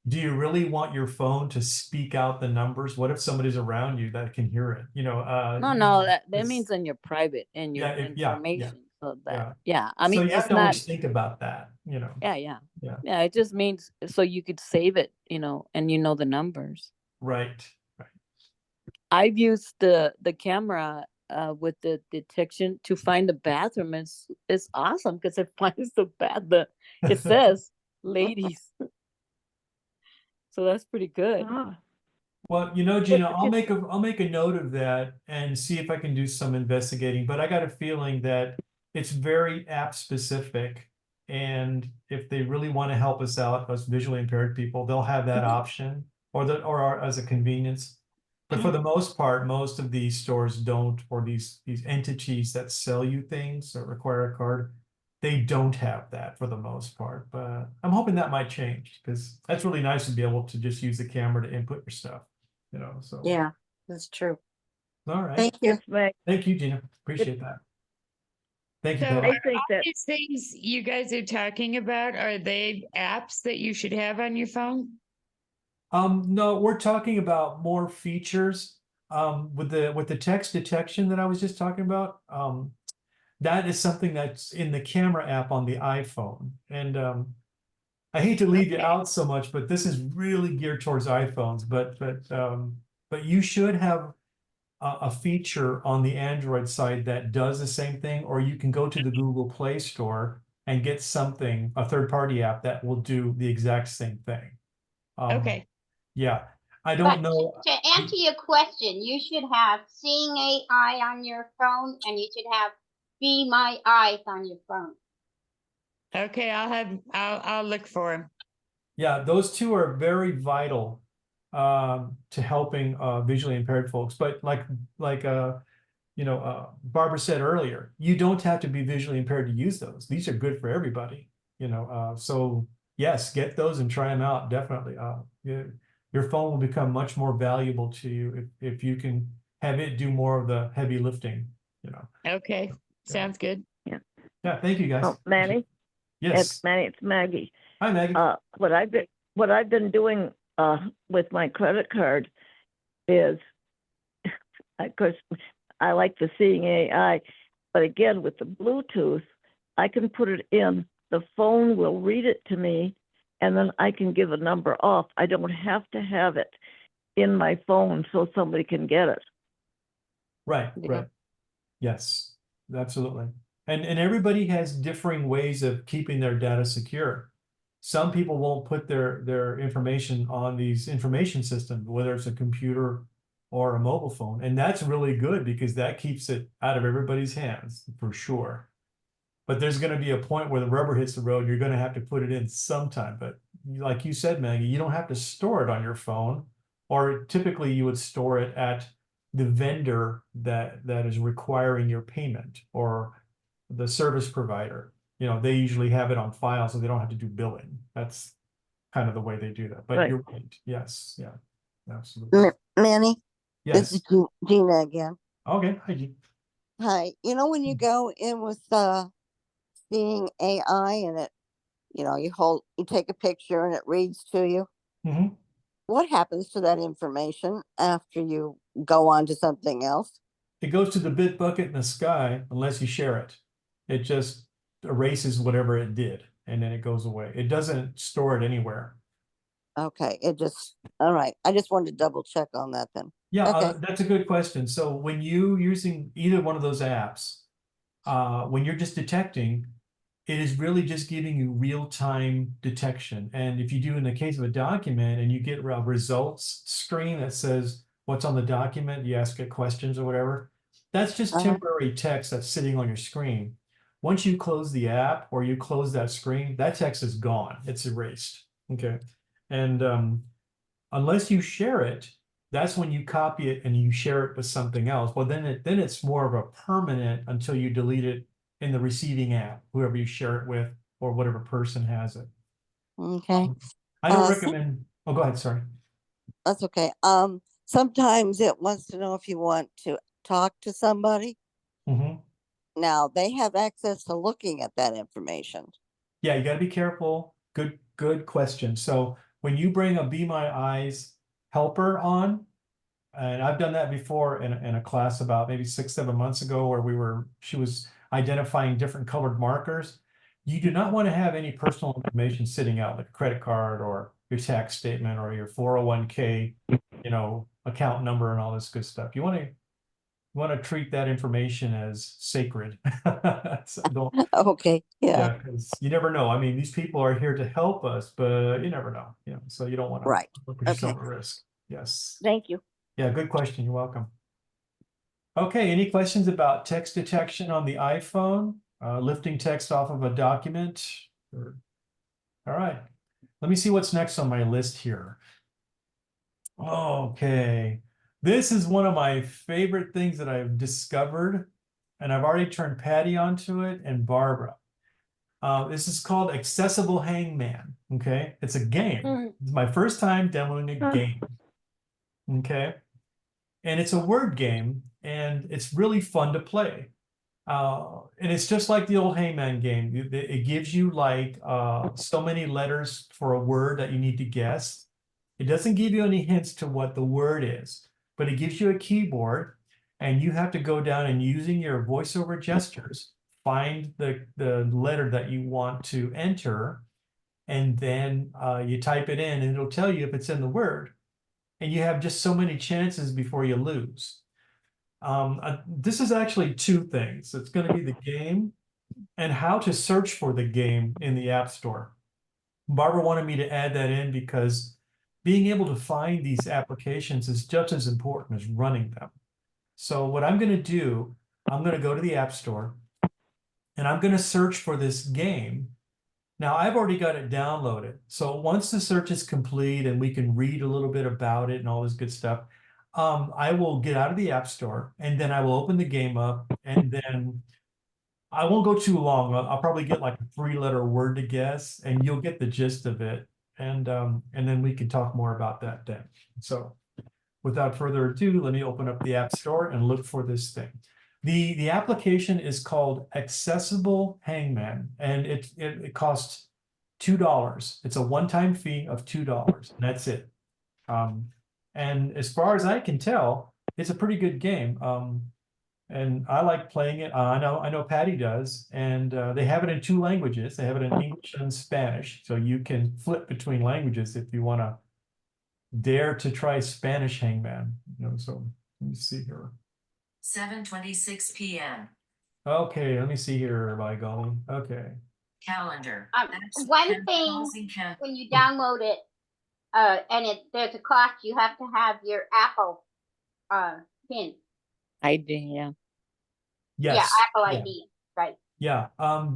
do you really want your phone to speak out the numbers? What if somebody's around you that can hear it? No, that it's- means in your private and your Yeah, yeah. information. So Yeah. that, yeah, I So mean, you have it's to not, always think about that, yeah. Yeah. Yeah, it just means so you could save it, and the numbers. Right. I've used the camera with the detection to find the bathroom. It's awesome because it finds it says ladies. So that's pretty good. Ah, Well, Gina, I'll make a note of that and see if I can do some investigating, but I got a feeling that it's very app specific. And if they really want to help us out, us visually impaired people, they'll have that option or as a convenience. But for the most part, most of these stores don't, or these entities that sell you things or require a card, they don't have that for the most part. But I'm hoping that might change, because that's really nice to be able to just use the camera to input your stuff. So. Yeah, that's true. All right. Thank you. Yes, Meg, Thank you, Gina. Appreciate that. Thank you, So Patty. I think that, these things you guys are talking about, are they apps that you should have on your phone? No, we're talking about more features. With the text detection that I was just talking about. That is something that's in the camera app on the iPhone. And I hate to leave you out so much, but this is really geared towards iPhones. But you should have a feature on the Android side that does the same thing, or you can go to the Google Play Store and get a third-party app that will do the exact same thing. Okay, Yeah, I But don't know. to answer your question, you should have Seeing AI on your phone, and you should have Be My Eyes on your phone. okay, I'll look for them. Yeah, those two are very vital to helping visually impaired folks. But like Barbara said earlier, you don't have to be visually impaired to use those. These are good for everybody. So yes, get those and try them out. Definitely. Your phone will become much more valuable to you if you can have it do more of the heavy lifting. Okay, sounds good. Yeah. Thank you, guys. oh, Manny, Yes. it's Maggie. Hi, Maggie. What I've been doing with my credit card is, of course, I like the Seeing AI, but again, with the Bluetooth, I can put it in, the phone will read it to me, and then I can give a number off. I don't have to have it in my phone so somebody can get it. Right, Yeah. right. Yes, absolutely. And everybody has differing ways of keeping their data secure. Some people won't put their information on these information systems, whether it's a computer or a mobile phone. And that's really good because that keeps it out of everybody's hands for sure. But there's going to be a point where the rubber hits the road. You're going to have to put it in sometime. But like you said, Maggie, you don't have to store it on your phone, or typically you would store it at the vendor that is requiring your payment, or the service provider. They usually have it on file so they don't have to do billing. That's kind of the way they do that. But Right. you're right. Yes. Yeah, absolutely. Manny, This is Yes. Gina again. Okay. Hi, Jean. Hi. You know, when you go in with seeing AI and it, you take a picture and it reads to you. Mhm. What happens to that information after you go on to something else? It goes to the bit bucket in the sky unless you share it. It just erases whatever it did and then it goes away. It doesn't store it anywhere. Okay, all right. I just wanted to double check on that then. Yeah, Okay. that's a good question. So when you using either one of those apps, when you're just detecting, it is really just giving you real-time detection. And if you do in the case of a document and you get a results screen that says what's on the document, you ask it questions or whatever, that's just Uh-huh. temporary text that's sitting on your screen. Once you close the app or you close that screen, that text is gone. It's erased. Okay. And unless you share it, that's when you copy it and you share it with something else. Well, then it's more of a permanent until you delete it in the receiving app, whoever you share it with or whatever person has it. Okay. I don't Some- recommend. Oh, go ahead. Sorry. That's okay. Sometimes it wants to know if you want to talk to somebody. Mhm. Now they have access to looking at that information. Yeah, you got to be careful. Good question. So when you bring a Be My Eyes helper on, and I've done that before in a class about maybe 6, 7 months ago where she was identifying different colored markers. You do not want to have any personal information sitting out, like a credit card or your tax statement or your 401k, account number and all this good stuff. You want to treat that information as sacred. So don't, Okay. Yeah. yeah, because you never know. I mean, these people are here to help us, but you never know, so you don't want to Right. put yourself Okay. at risk. Yes. Thank you. Yeah, good question. You're welcome. Okay, any questions about text detection on the iPhone? Lifting text off of a document? All right, let me see what's next on my list here. Okay, this is one of my favorite things that I've discovered, and I've already turned Patty onto it and Barbara. This is called Accessible Hangman. Okay, it's a game. It's my first time demoing a game. Okay, and it's a word game, and it's really fun to play. And it's just like the old Hangman game. It gives you like so many letters for a word that you need to guess. It doesn't give you any hints to what the word is, but it gives you a keyboard, and you have to go down and using your voiceover gestures, find the letter that you want to enter, and then you type it in, and it'll tell you if it's in the word. And you have just so many chances before you lose. This is actually two things. It's going to be the game and how to search for the game in the App Store. Barbara wanted me to add that in because being able to find these applications is just as important as running them. So what I'm going to do, I'm going to go to the App Store and I'm going to search for this game. Now I've already got it downloaded. So once the search is complete and we can read a little bit about it and all this good stuff, I will get out of the App Store and then I will open the game up and then I won't go too long. I'll probably get like a 3-letter word to guess and you'll get the gist of it. And then we can talk more about that then. So without further ado, let me open up the App Store and look for this thing. The application is called Accessible Hangman, and it costs $2. It's a one-time fee of $2, and that's it. And as far as I can tell, it's a pretty good game. And I like playing it. I know Patty does, and they have it in 2 languages. They have it in English and Spanish, so you can flip between languages if you want to dare to try Spanish Hangman. So let me see here. 7:26 p.m. Okay, let me see here, by golly. Okay. Calendar. One thing when you download it, and there's a cost, you have to have your Apple PIN. ID, yeah. Yeah, Yes. Apple Yeah. ID, right? Yeah.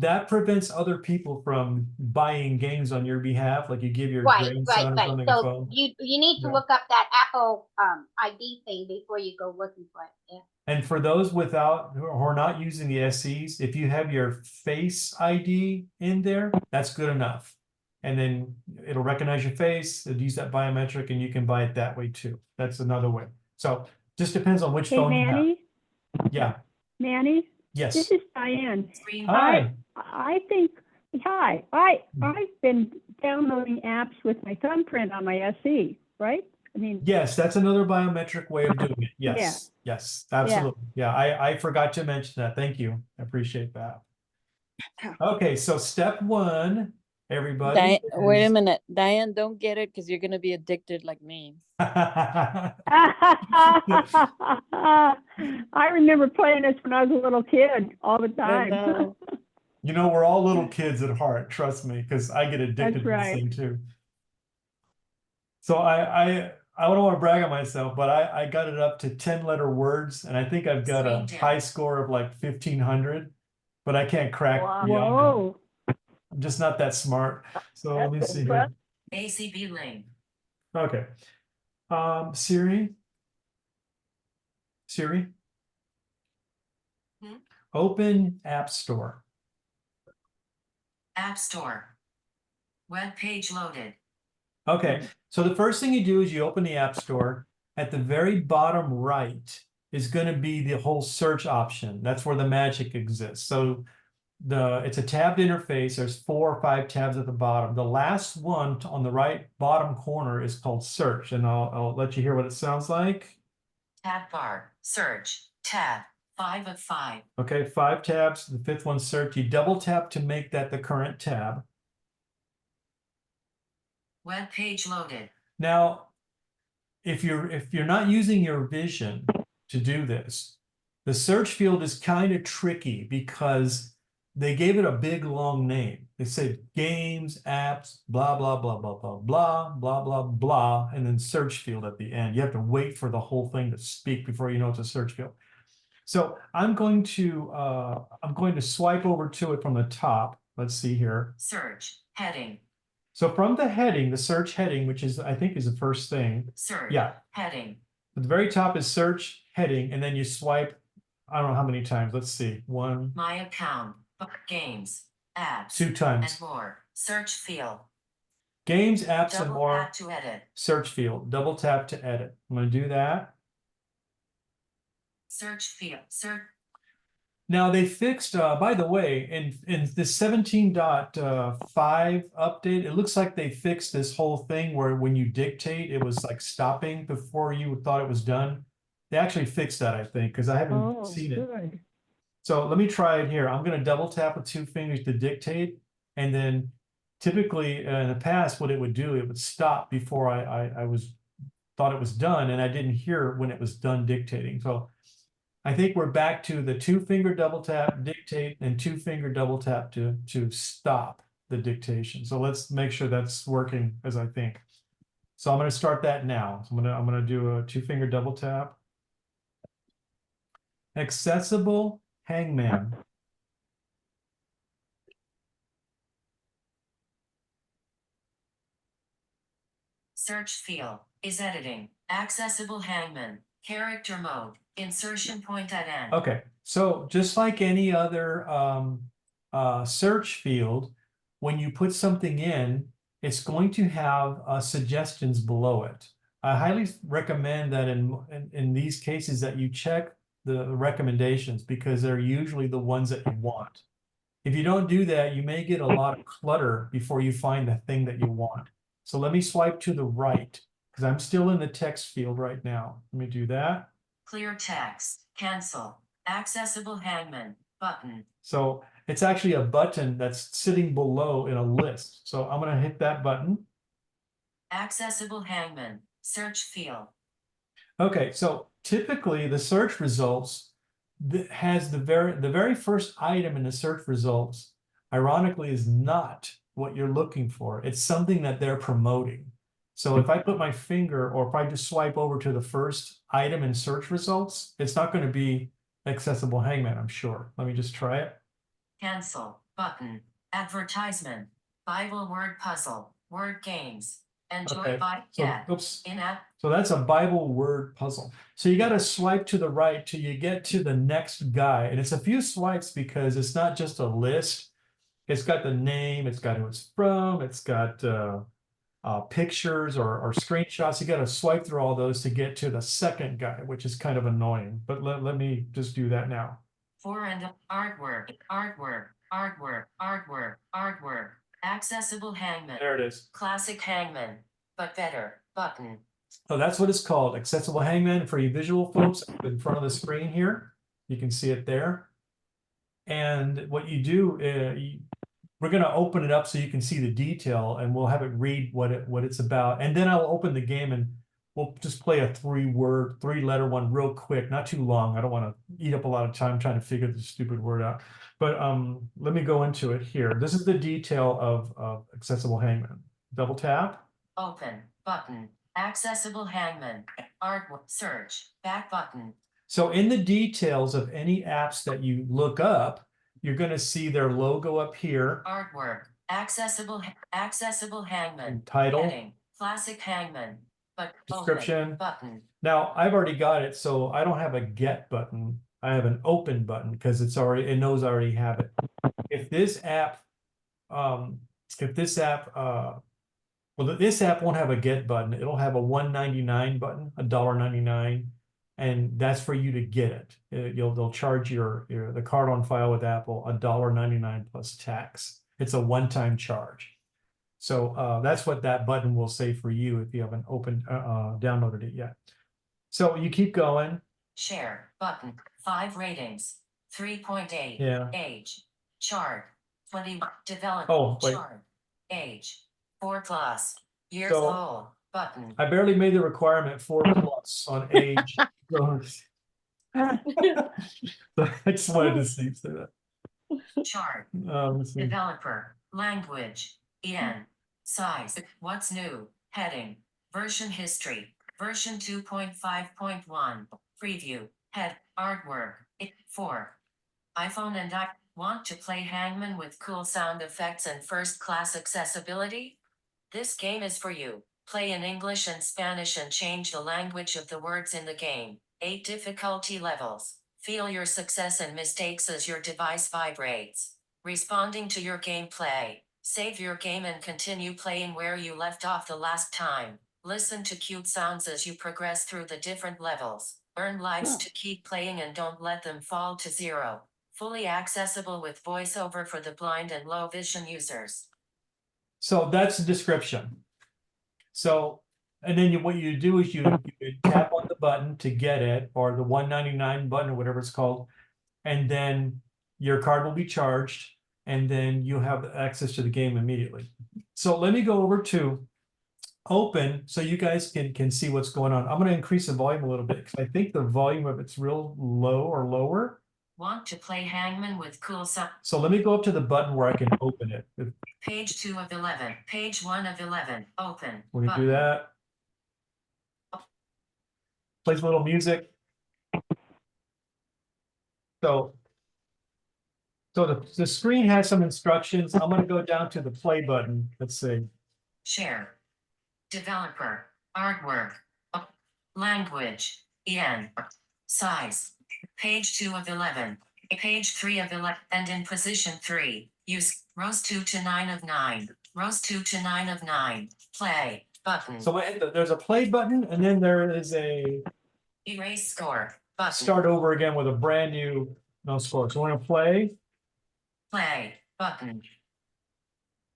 That prevents other people from buying games on your behalf, like you give your grandson or something a So phone. you need to Yeah. look up that Apple ID thing before you go looking for it. Yeah. And for those who are not using the SEs, if you have your Face ID in there, that's good enough. And then it'll recognize your face, it'll use that biometric, and you can buy it that way too. That's another way. So Just depends on which Hey, phone you have. Manny, Yeah, Manny, this yes. is Diane. Screen. Hi. I think, hi, I've been downloading apps with my thumbprint on my SE, right? I mean, Yes, that's another biometric way of doing it. Yeah. Yes, yes, absolutely. Yeah, I forgot to mention that. Thank you. I appreciate that. Okay, so step one, everybody. Diane, wait a is- minute, Diane, don't get it because you're gonna be addicted like me. I remember playing this when I was a little kid all the time. know. You know, we're all little kids at heart, trust me, because I get addicted That's to this right. thing too. So I don't want to brag on myself, but I got it up to 10-letter words, and I think I've got a Screen high score of like 1,500, but I can't crack Wow. beyond that. Whoa, I'm just not that smart. So let me That's see here. impressive. ACB link. Okay. Siri. Hmm? Open App Store. App Store. Web page loaded. Okay, so the first thing you do is you open the App Store. At the very bottom right is going to be the whole search option. That's where the magic exists. So it's a tabbed interface. There's 4 or 5 tabs at the bottom. The last one on the right bottom corner is called search, and I'll let you hear what it sounds like. Tab bar. Search. Tab. 5 of 5. Okay, 5 tabs. The 5th one, search. You double tap to make that the current tab. Web page loaded. Now, if you're not using your vision to do this, the search field is kind of tricky because they gave it a big long name. They said games, apps, blah, blah, blah, blah, blah, blah, blah, blah, blah, and then search field at the end. You have to wait for the whole thing to speak before you know it's a search field. So I'm going to swipe over to it from the top. Let's see here. Search. Heading. So from the heading, the search heading, which is, I think, is the first thing. Search. Yeah. Heading. At the very top is search heading, and then you swipe, I don't know how many times. Let's see. 1, My account. Games. Apps. 2 times. And more. Search field. Games, apps, and Double more. tap to edit. Search field. Double tap to edit. I'm going to do that. Search field. Search. Now they fixed, by the way, in this 17.5 update, it looks like they fixed this whole thing where when you dictate, it was like stopping before you thought it was done. They actually fixed that, I think, because I haven't oh, seen it. good. So let me try it here. I'm going to double tap with 2 fingers to dictate. And then typically in the past, what it would do, it would stop before I thought it was done. And I didn't hear when it was done dictating. So I think we're back to the 2-finger double tap, dictate, and 2-finger double tap to stop the dictation. So let's make sure that's working as I think. So I'm going to start that now. So I'm going to do a 2-finger double tap. Accessible Hangman. Search field. Is editing. Accessible hangman. Character mode. Insertion point at end. Okay, so just like any other search field, when you put something in, it's going to have suggestions below it. I highly recommend that in these cases that you check the recommendations because they're usually the ones that you want. If you don't do that, you may get a lot of clutter before you find the thing that you want. So let me swipe to the right because I'm still in the text field right now. Let me do that. Clear text. Cancel. Accessible hangman. Button. So it's actually a button that's sitting below in a list. So I'm going to hit that button. Accessible hangman. Search field. Okay, so typically the search results has the very first item in the search results, ironically, is not what you're looking for. It's something that they're promoting. So if I put my finger or if I just swipe over to the first item in search results, it's not going to be accessible hangman, I'm sure. Let me just try it. Cancel. Button. Advertisement. Bible word puzzle. Word games. Enjoy Okay, by so get. oops. In-app. So that's a Bible word puzzle. So you got to swipe to the right till you get to the next guy. And it's a few swipes because it's not just a list. It's got the name, it's got who it's from, it's got pictures or screenshots. You got to swipe through all those to get to the second guide, which is kind of annoying. But let me just do that now. For and artwork, artwork, artwork, artwork, artwork. Accessible hangman. There it is. Classic hangman, but better. Button. So that's what it's called, Accessible Hangman. For you visual folks, in front of the screen here, you can see it there. And what you do, we're going to open it up so you can see the detail, and we'll have it read what it's about. And then I'll open the game and we'll just play a 3-letter one real quick, not too long. I don't want to eat up a lot of time trying to figure the stupid word out. But let me go into it here. This is the detail of Accessible Hangman. Double tap. Open. Button. Accessible hangman. Artwork. Search. Back button. So in the details of any apps that you look up, you're going to see their logo up here. Artwork. Accessible hangman. And title. Heading. Classic hangman. But Description. Open button. Now I've already got it, so I don't have a get button. I have an open button because it knows I already have it. If this app, well, this app won't have a get button. It'll have a $1.99 button, $1.99, and that's for you to get it. They'll charge the card on file with Apple $1.99 plus tax. It's a one-time charge. So that's what that button will say for you if you haven't downloaded it yet. So you keep going. Share button. 5 ratings. 3.8. Yeah. Age. Chart. 21. Developer. Oh, wait. Chart. Age. 4+. Years So, old. Button. I barely made the requirement 4+ on age. So I just wanted to see that. Chart. Let's see. Developer. Language. EN. Size. What's new? Heading. Version history. Version 2.5.1. Preview. Head. Artwork. 4. iPhone and I want to play Hangman with cool sound effects and first-class accessibility? This game is for you. Play in English and Spanish and change the language of the words in the game. 8 difficulty levels. Feel your success and mistakes as your device vibrates. Responding to your gameplay. Save your game and continue playing where you left off the last time. Listen to cute sounds as you progress through the different levels. Earn lives to keep playing and don't let them fall to 0. Fully accessible with voiceover for the blind and low vision users. So that's the description. So, and then what you do is you tap on the button to get it, or the $1.99 button, or whatever it's called, and then your card will be charged, and then you have access to the game immediately. So let me go over to open so you guys can see what's going on. I'm going to increase the volume a little bit because I think the volume of it's real low or lower. Want to play Hangman with cool sound? So let me go up to the button where I can open it. Page 2 of 11. Page 1 of 11. Open. When you do that, plays a little music. So the screen has some instructions. I'm going to go down to the play button. Let's see. Share. Developer. Artwork. Language. EN. Size. Page 2 of 11. Page 3 of 11. And in position 3. Use rows 2 to 9 of 9. Rows 2 to 9 of 9. Play. Button. So there's a play button, and then there is a Erase score. Button. start over again with a brand new no score. So we're going to play. Play. Button.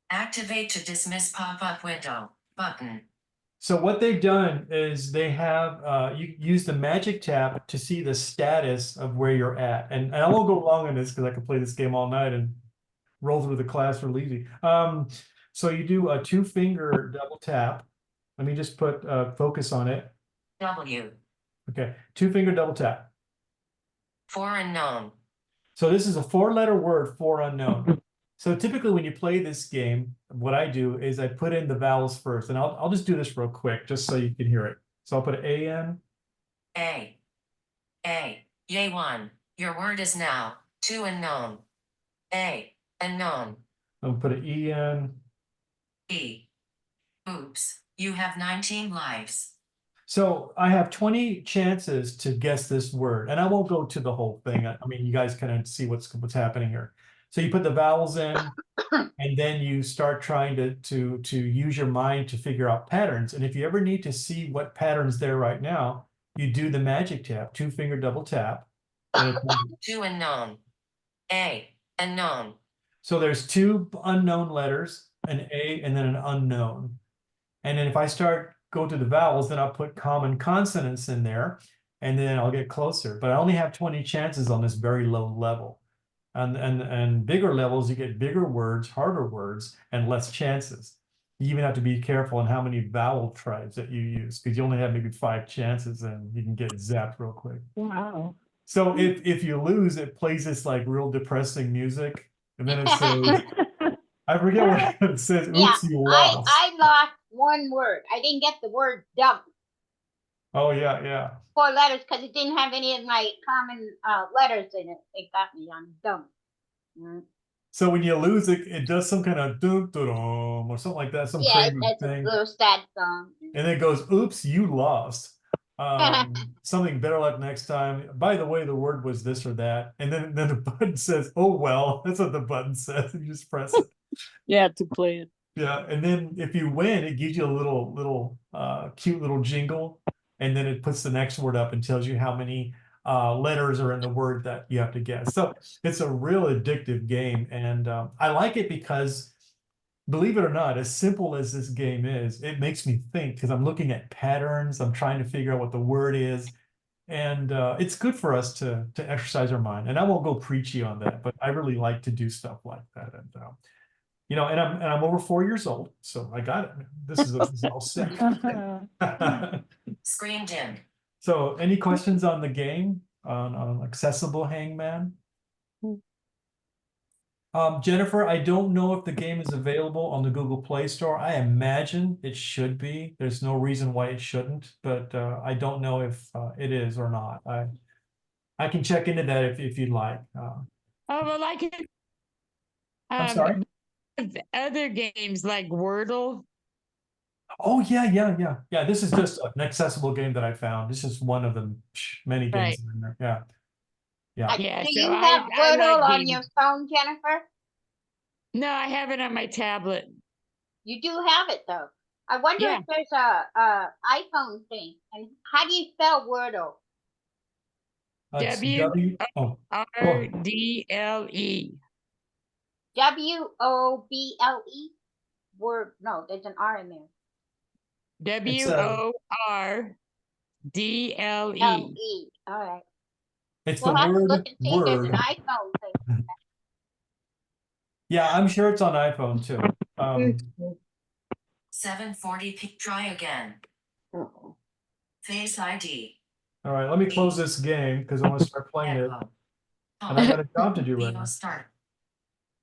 Activate to dismiss pop-up window. Button. So what they've done is they have you use the magic tab to see the status of where you're at. And I won't go long on this because I could play this game all night and roll through the class real easy. So you do a 2-finger double tap. Let me just put focus on it. W. Okay, 2-finger double tap. For unknown. So this is a 4-letter word for unknown. So typically when you play this game, what I do is I put in the vowels first, and I'll just do this real quick just so you can hear it. So I'll put A-N. A. Yay 1. Your word is now. 2 unknown. A. Unknown. I'll put an E-N. E. Oops. You have 19 lives. So I have 20 chances to guess this word, and I won't go to the whole thing. I mean, you guys kind of see what's happening here. So you put the vowels in, and then you start trying to use your mind to figure out patterns. And if you ever need to see what pattern's there right now, you do the magic tap, 2-finger double tap. And Two unknown. A. Unknown. so there's 2 unknown letters, an A and then an unknown. And then if I start go to the vowels, then I'll put common consonants in there, and then I'll get closer. But I only have 20 chances on this very low level. And bigger levels, you get bigger words, harder words, and less chances. You even have to be careful on how many vowel tribes that you use, because you only have maybe 5 chances and you can get zapped real quick. Wow. So if you lose, it plays this like real depressing music, and then it says, I forget what it says. Yeah, Oops, you lost. I lost one word. I didn't get the word dumb. Oh yeah, yeah. 4 letters because it didn't have any of my common letters in it. It got me on dumb. Mm. So when you lose it, it does some kind of dum dum or something like that, some Yeah, crazy that's a thing, little sad song. and it goes, "Oops, you lost." Something better luck next time. By the way, the word was this or that, and then the button says, "Oh well." That's what the button says. You just press it. Yeah, to play it. Yeah, and then if you win, it gives you a little cute little jingle, and then it puts the next word up and tells you how many letters are in the word that you have to guess. So it's a real addictive game, and I like it because, believe it or not, as simple as this game is, it makes me think because I'm looking at patterns, I'm trying to figure out what the word is, and it's good for us to exercise our mind. And I won't go preachy on that, but I really like to do stuff like that. And you know, and I'm over 4 years old, so I got it. This is all set. Screen dimmed. So, any questions on the game on accessible Hangman? Jennifer, I don't know if the game is available on the Google Play Store. I imagine it should be. There's no reason why it shouldn't, but I don't know if it is or not. I can check into that if you'd like. Oh, well, I can. I'm sorry. Other games like Wordle. Oh yeah. This is just an accessible game that I found. This is one of the many games Right. in there. Yeah. Yeah, Do so you I have Wordle like on games. your phone, Jennifer? No, I have it on my tablet. You do have it though. I wonder Yeah. if there's a iPhone thing. And how do you spell Wordle? It's W oh, R D L E. WOBLE? Word? No, there's an R in there. W O R D L E. LE. All right. it's We'll the have to look word and see if there's word. an iPhone thing. Yeah, I'm sure it's on iPhone too. 740p. Try again. Face ID. All right, let me close this game because I want to start playing it, Echo. and I got a job to do right Video now. start.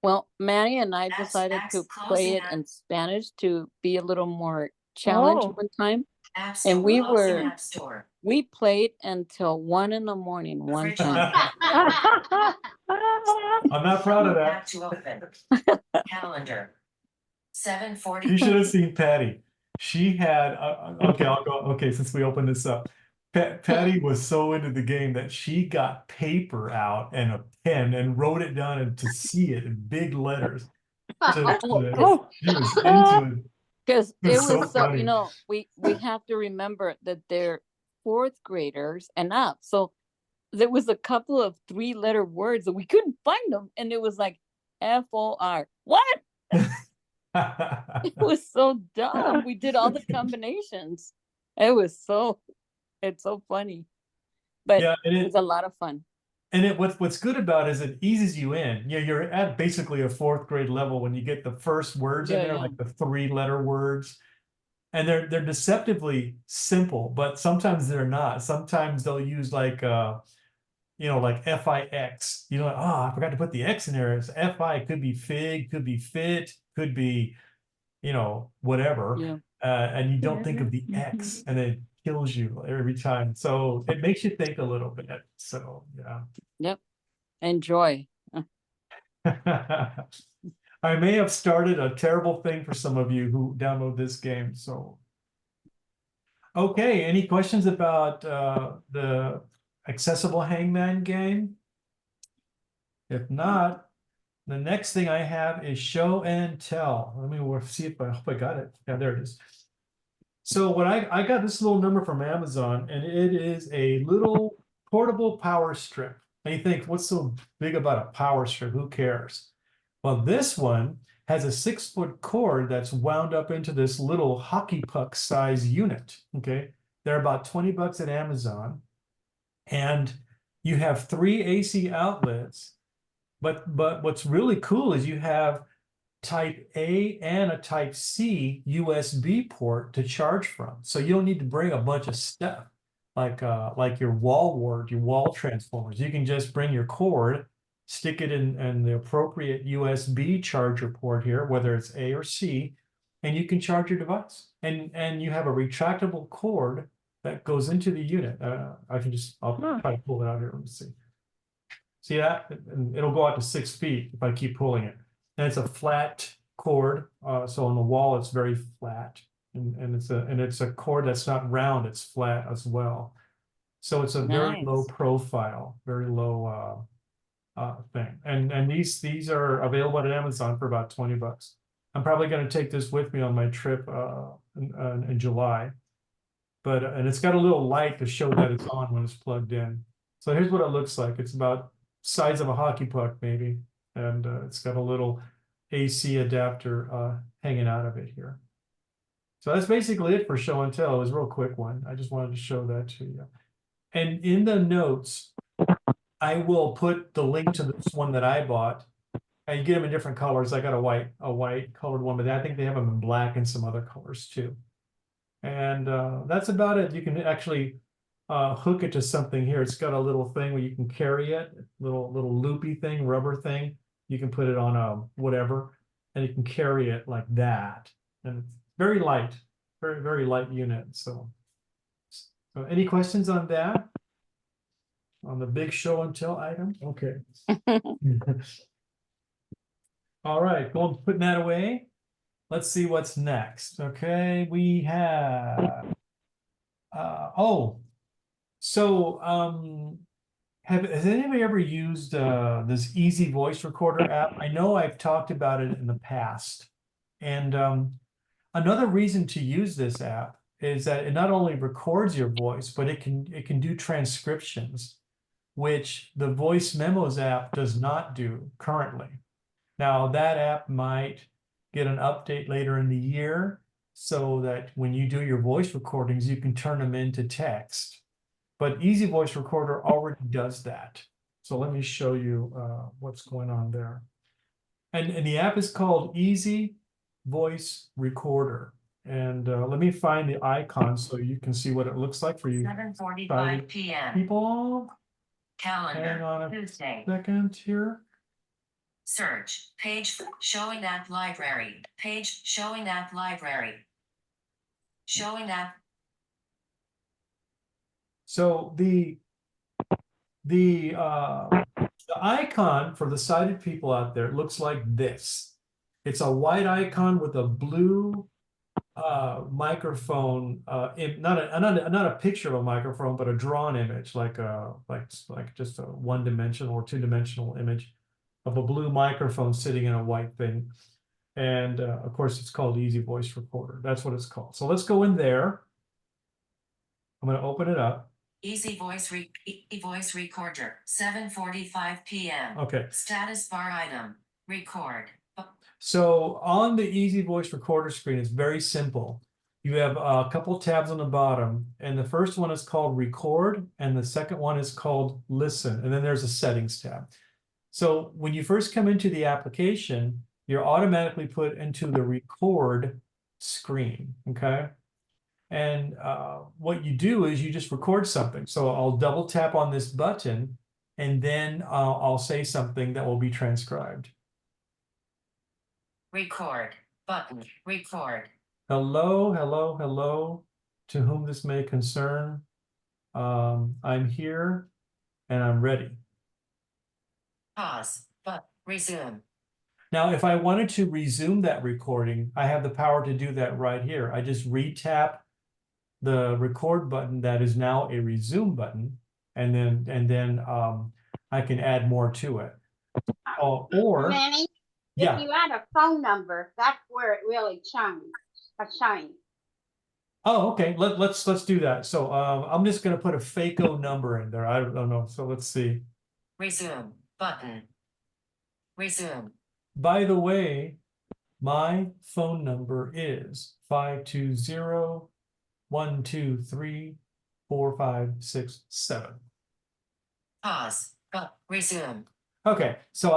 Well, Manny and I Apps, decided to apps, play it closing in Spanish to be a little more challenged Oh. one time. App And Store. we Closing were- App Store. We played until 1 in the morning one Fridge time. I'm not proud of that. App to open. Calendar. 740. You should have seen Patty. She had okay. I'll go. Okay, since we opened this up, Patty was so into the game that she got paper out and a pen and wrote it down and to see it in big letters. She was into it. Because It was it so was so, funny. you know, we have to remember that they're 4th graders and up. So there was a couple of 3-letter words and we couldn't find them. And it was like FOR. What? It was so dumb. We did all the combinations. It's so funny. But Yeah, and it was a lot of fun. And what's good about it is it eases you in. Yeah, you're at basically a 4th grade level when you get the first words in Yeah, there, yeah. like the 3-letter words. And they're deceptively simple, but sometimes they're not. Sometimes they'll use like like FIX. You know, like, I forgot to put the X in there. It's FI, could be fig, could be fit, could be, whatever. Yeah. And you don't think of the X, and it kills you every time. So it makes you think a little bit. So yeah. Yep. Enjoy. I may have started a terrible thing for some of you who download this game. So, okay, any questions about the accessible Hangman game? If not, The next thing I have is show and tell. Let me see if I hope I got it. Yeah, there it is. So what I got this little number from Amazon, and it is a little portable power strip. And you think, what's so big about a power strip? Who cares? Well, this one has a 6-foot cord that's wound up into this little hockey puck size unit. Okay, they're about $20 at Amazon, and you have 3 AC outlets. But what's really cool is you have type A and a type C USB port to charge from. So you don't need to bring a bunch of stuff like your wall transformers. You can just bring your cord, stick it in the appropriate USB charger port here, whether it's A or C, and you can charge your device. And you have a retractable cord that goes into the unit. I'll try to pull it out here. Let me see. See that? And it'll go out to 6 feet if I keep pulling it. And it's a flat cord, so on the wall it's very flat, and it's a cord that's not round, it's flat as well. So it's a very low Nice. profile, very low thing. And these are available at Amazon for about $20. I'm probably going to take this with me on my trip in July. But and it's got a little light to show that it's on when it's plugged in. So here's what it looks like. It's about size of a hockey puck maybe. And it's got a little AC adapter hanging out of it here. So that's basically it for show and tell. It was a real quick one. I just wanted to show that to you. And in the notes, I will put the link to this one that I bought. And you get them in different colors. I got a white colored one, but I think they have them in black and some other colors too. And that's about it. You can actually hook it to something here. It's got a little thing where you can carry it, little loopy thing, rubber thing. You can put it on a whatever, and you can carry it like that. And it's very light, very, very light unit. So any questions on that? On the big show and tell item? Okay. All right, putting that away. Let's see what's next. Okay, we have has anybody ever used this Easy Voice Recorder app? I know I've talked about it in the past. And another reason to use this app is that it not only records your voice, but it can do transcriptions, which the Voice Memos app does not do currently. Now that app might get an update later in the year so that when you do your voice recordings, you can turn them into text. But Easy Voice Recorder already does that. So let me show you what's going on there. And the app is called Easy Voice Recorder. And let me find the icon so you can see what it looks like for you. 7:45 p.m. People, Calendar. hang on a Tuesday. second here. Search page showing app library. Page showing app library. Showing app. So the icon for the sighted people out there looks like this. It's a white icon with a blue microphone, not a picture of a microphone, but a drawn image, like just a one-dimensional or two-dimensional image of a blue microphone sitting in a white thing. And of course, it's called Easy Voice Recorder. That's what it's called. So let's go in there. I'm going to open it up. Easy Voice Recorder. 7:45 p.m. Okay. Status bar item. Record. So on the Easy Voice Recorder screen, it's very simple. You have a couple tabs on the bottom, and the first one is called Record, and the second one is called Listen, and then there's a Settings tab. So when you first come into the application, you're automatically put into the record screen, okay? And what you do is you just record something. So I'll double tap on this button, and then I'll say something that will be transcribed. Record. Button. Record. Hello, hello, hello, to whom this may concern. I'm here and I'm ready. Pause. But resume. Now, if I wanted to resume that recording, I have the power to do that right here. I just re-tap the record button that is now a resume button, and then I can add more to it. Or Manny, Yeah. If you add a phone number, that's where it really shines. Oh, okay. Let's do that. So I'm just gonna put a FACO number in there. I don't know. So let's see. Resume button. Resume. By the way, my phone number is 520-123-4567. Pause. Resume. Okay, so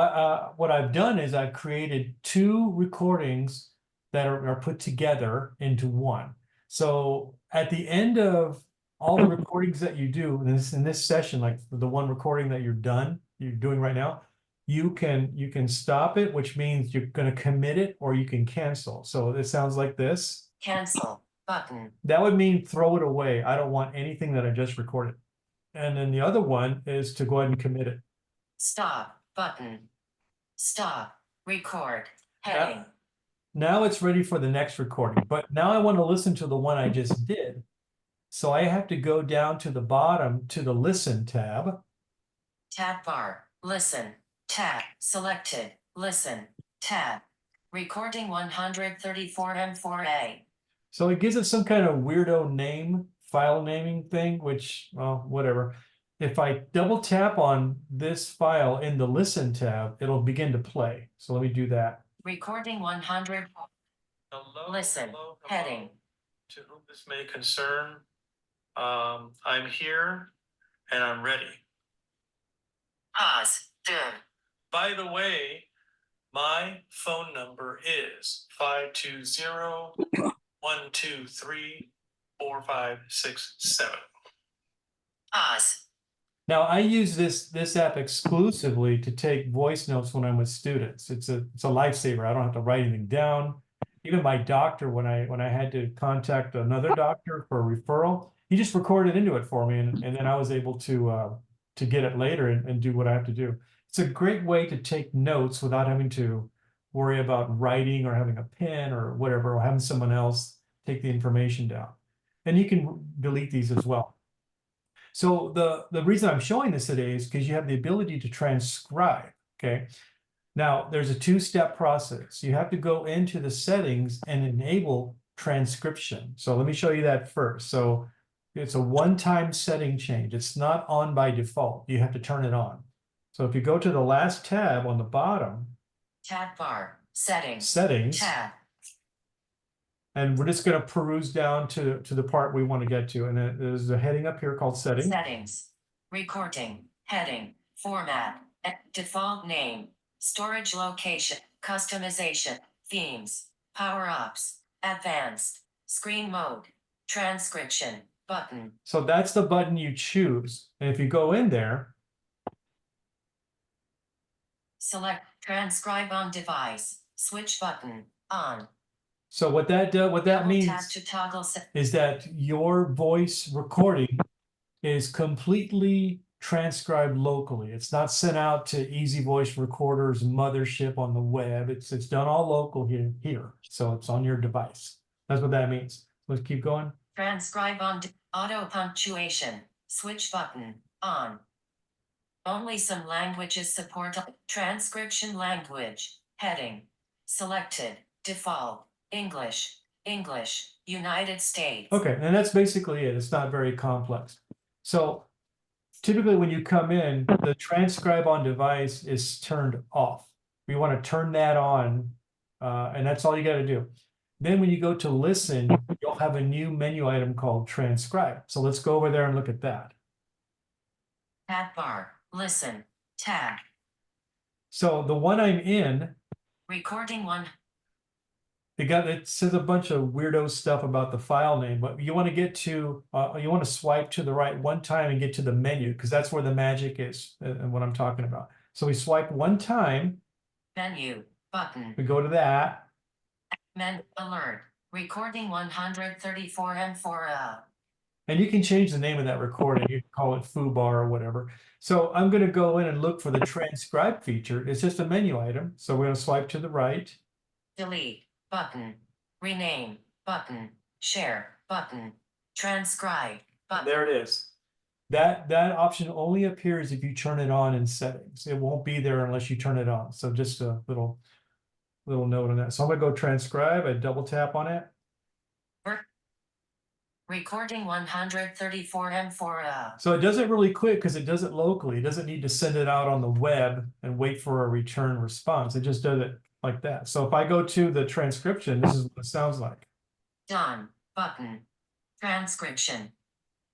what I've done is I've created two recordings that are put together into one. So at the end of all the recordings that you do in this session, like the one recording that you're doing right now, you can stop it, which means you're going to commit it, or you can cancel. So it sounds like this. Cancel button. That would mean throw it away. I don't want anything that I just recorded. And then the other one is to go ahead and commit it. Stop button. Stop. Record. Yeah. Heading. Now it's ready for the next recording, but now I want to listen to the one I just did. So I have to go down to the bottom to the Listen tab. Tab bar. Listen. Tab. Selected. Listen. Tab. Recording 134 M4A. So it gives it some kind of weirdo name, file naming thing, which, well, whatever. If I double tap on this file in the Listen tab, it'll begin to play. So let me do that. Recording 100. Hello, Listen. Heading. To whom this may concern, I'm here and I'm ready. Pause. Done. By the way, my phone number is 520-123-4567. Pause. Now I use this app exclusively to take voice notes when I'm with students. It's a lifesaver. I don't have to write anything down. Even my doctor, when I had to contact another doctor for a referral, he just recorded into it for me, and then I was able to get it later and do what I have to do. It's a great way to take notes without having to worry about writing or having a pen or whatever, or having someone else take the information down. And you can delete these as well. So the reason I'm showing this today is because you have the ability to transcribe, okay? Now, there's a two-step process. You have to go into the settings and enable transcription. So let me show you that first. So it's a one-time setting change. It's not on by default. You have to turn it on. So if you go to the last tab on the bottom, Tab bar. Settings. settings, Tab. and we're just going to peruse down to the part we want to get to. And there's a heading up here called settings. Settings. Recording. Heading. Format. Default name. Storage location. Customization. Themes. Power-ups. Advanced. Screen mode. Transcription. Button. So that's the button you choose. And if you go in there, Select transcribe on device. Switch button. On. so what that Double means tap to toggle is that your voice recording is completely transcribed locally. It's not sent out to Easy Voice Recorder's mothership on the web. It's done all local here. So it's on your device. That's what that means. Let's keep going. Transcribe on auto punctuation. Switch button. On. Only some languages support transcription language. Heading. Selected. Default. English. English. United States. Okay, and that's basically it. It's not very complex. So typically when you come in, the transcribe on device is turned off. We want to turn that on, and that's all you got to do. Then when you go to listen, you'll have a new menu item called transcribe. So let's go over there and look at that. Tab bar. Listen. Tab. So the one I'm in, Recording one. it says a bunch of weirdo stuff about the file name, but you want to get to, you want to swipe to the right one time and get to the menu, because that's where the magic is and what I'm talking about. So we swipe one time, Menu. Button. we go to that. Alert. Recording 134 M4L. And you can change the name of that recording. You can call it foobar or whatever. So I'm going to go in and look for the transcribe feature. It's just a menu item. So we're going to swipe to the right. Delete. Button. Rename. Button. Share. Button. Transcribe. Button. There it is. That option only appears if you turn it on in settings. It won't be there unless you turn it on. So just a little little note on that. So I'm gonna go transcribe, I double tap on it. Recording 134 M4. So it does it really quick because it does it locally. It doesn't need to send it out on the web and wait for a return response. It just does it like that. So if I go to the transcription, this is what it sounds like. Done. Button. Transcription.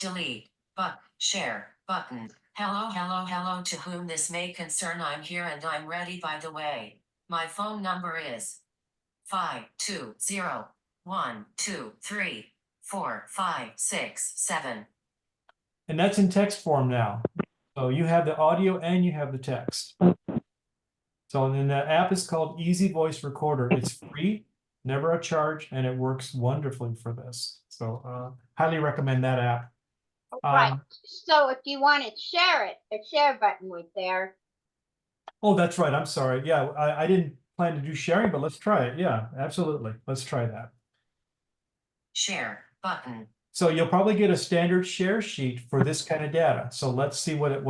Delete. But share. Button. Hello, hello, hello. To whom this may concern, I'm here and I'm ready. By the way, my phone number is 520-123-4-5-6-7. And that's in text form now. So you have the audio and you have the text. So then the app is called Easy Voice Recorder. It's free, never a charge, and it works wonderfully for this. So highly recommend that app. Right. So if you want to share it, the share button was there. Oh, that's right. I'm sorry. Yeah, I didn't plan to do sharing, but let's try it. Yeah, absolutely. Let's try that. Share button. So you'll probably get a standard share sheet for this kind of data. So let's see what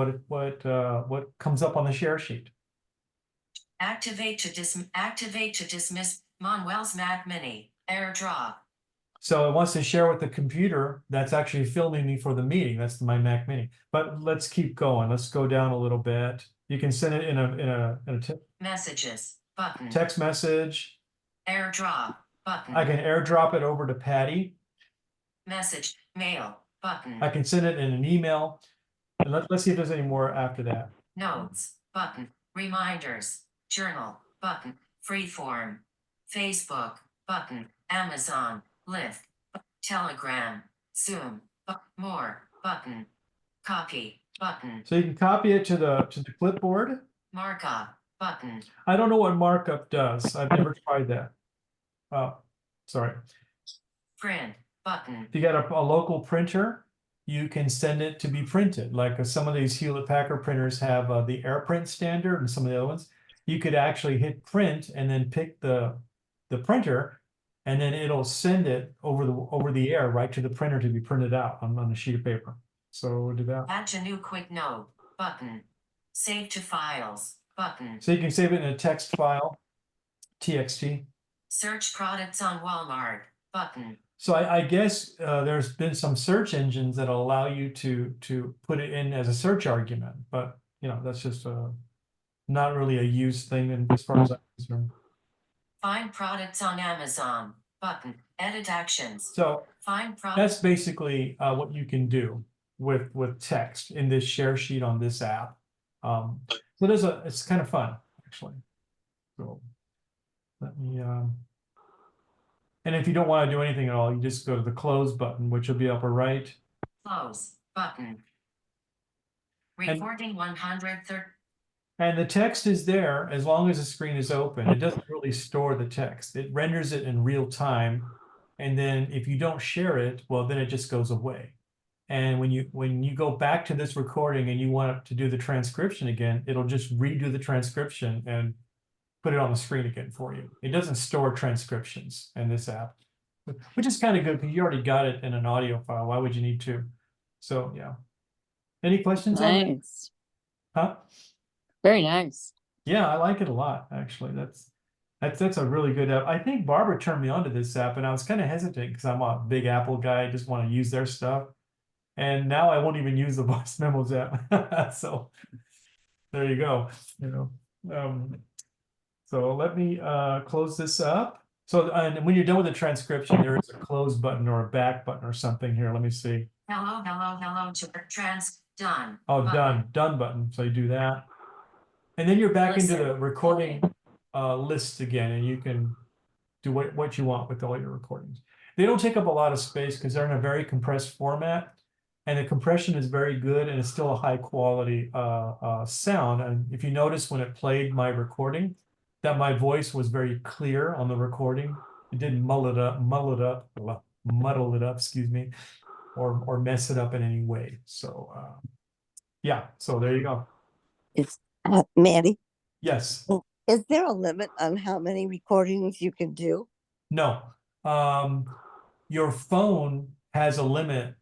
comes up on the share sheet. Activate to dismiss Manuel's Mac Mini AirDrop. So it wants to share with the computer that's actually filming me for the meeting. That's my Mac Mini. But let's keep going. Let's go down a little bit. You can send it in a Messages button. text message. AirDrop button. I can AirDrop it over to Patty. Message mail button. I can send it in an email. And let's see if there's any more after that. Notes button. Reminders. Journal button. Freeform. Facebook button. Amazon. Lyft. Telegram. Zoom. More button. Copy button. So you can copy it to the clipboard. Markup button. I don't know what markup does. I've never tried that. Oh, sorry. Print button. If you got a local printer, you can send it to be printed. Like some of these Hewlett Packard printers have the AirPrint standard, and some of the other ones. You could actually hit print and then pick the printer, and then it'll send it over the air right to the printer to be printed out on a sheet of paper. So we'll do that. Add to new quick note button. Save to files button. So you can save it in a text file, TXT. Search products on Walmart button. So I guess there's been some search engines that allow you to put it in as a search argument, but you know that's just not really a used thing, and as far as I'm concerned. Find products on Amazon button. Edit actions. So Find products. that's basically what you can do with text in this share sheet on this app. So it's kind of fun actually. So let me and if you don't want to do anything at all, you just go to the close button, which will be upper right. Close button. Recording 130. And the text is there as long as the screen is open. It doesn't really store the text. It renders it in real time. And then if you don't share it, well, then it just goes away. And when you go back to this recording and you want to do the transcription again, it'll just redo the transcription and put it on the screen again for you. It doesn't store transcriptions in this app, which is kind of good because you already got it in an audio file. Why would you need to? So yeah. Any questions on that? Nice. Huh? Very nice. Yeah, I like it a lot, actually. That's a really good app. I think Barbara turned me on to this app, and I was kind of hesitant because I'm a big Apple guy. I just want to use their stuff. And now I won't even use the voice memos app. So there you go. You know. So let me close this up. So and when you're done with the transcription, there is a close button or a back button or something here. Let me see. Hello, hello, hello to done. Oh, button. done button. So you do that. And then you're back into Listen. the recording list again, and you can do what you want with all your recordings. They don't take up a lot of space because they're in a very compressed format, and the compression is very good, and it's still a high quality sound. And if you notice when it played my recording, that my voice was very clear on the recording. It didn't muddle it up, excuse me, or mess it up in any way. So yeah, so there you go. It's Maddie. Yes. Is there a limit on how many recordings you can do? No. Your phone has a limit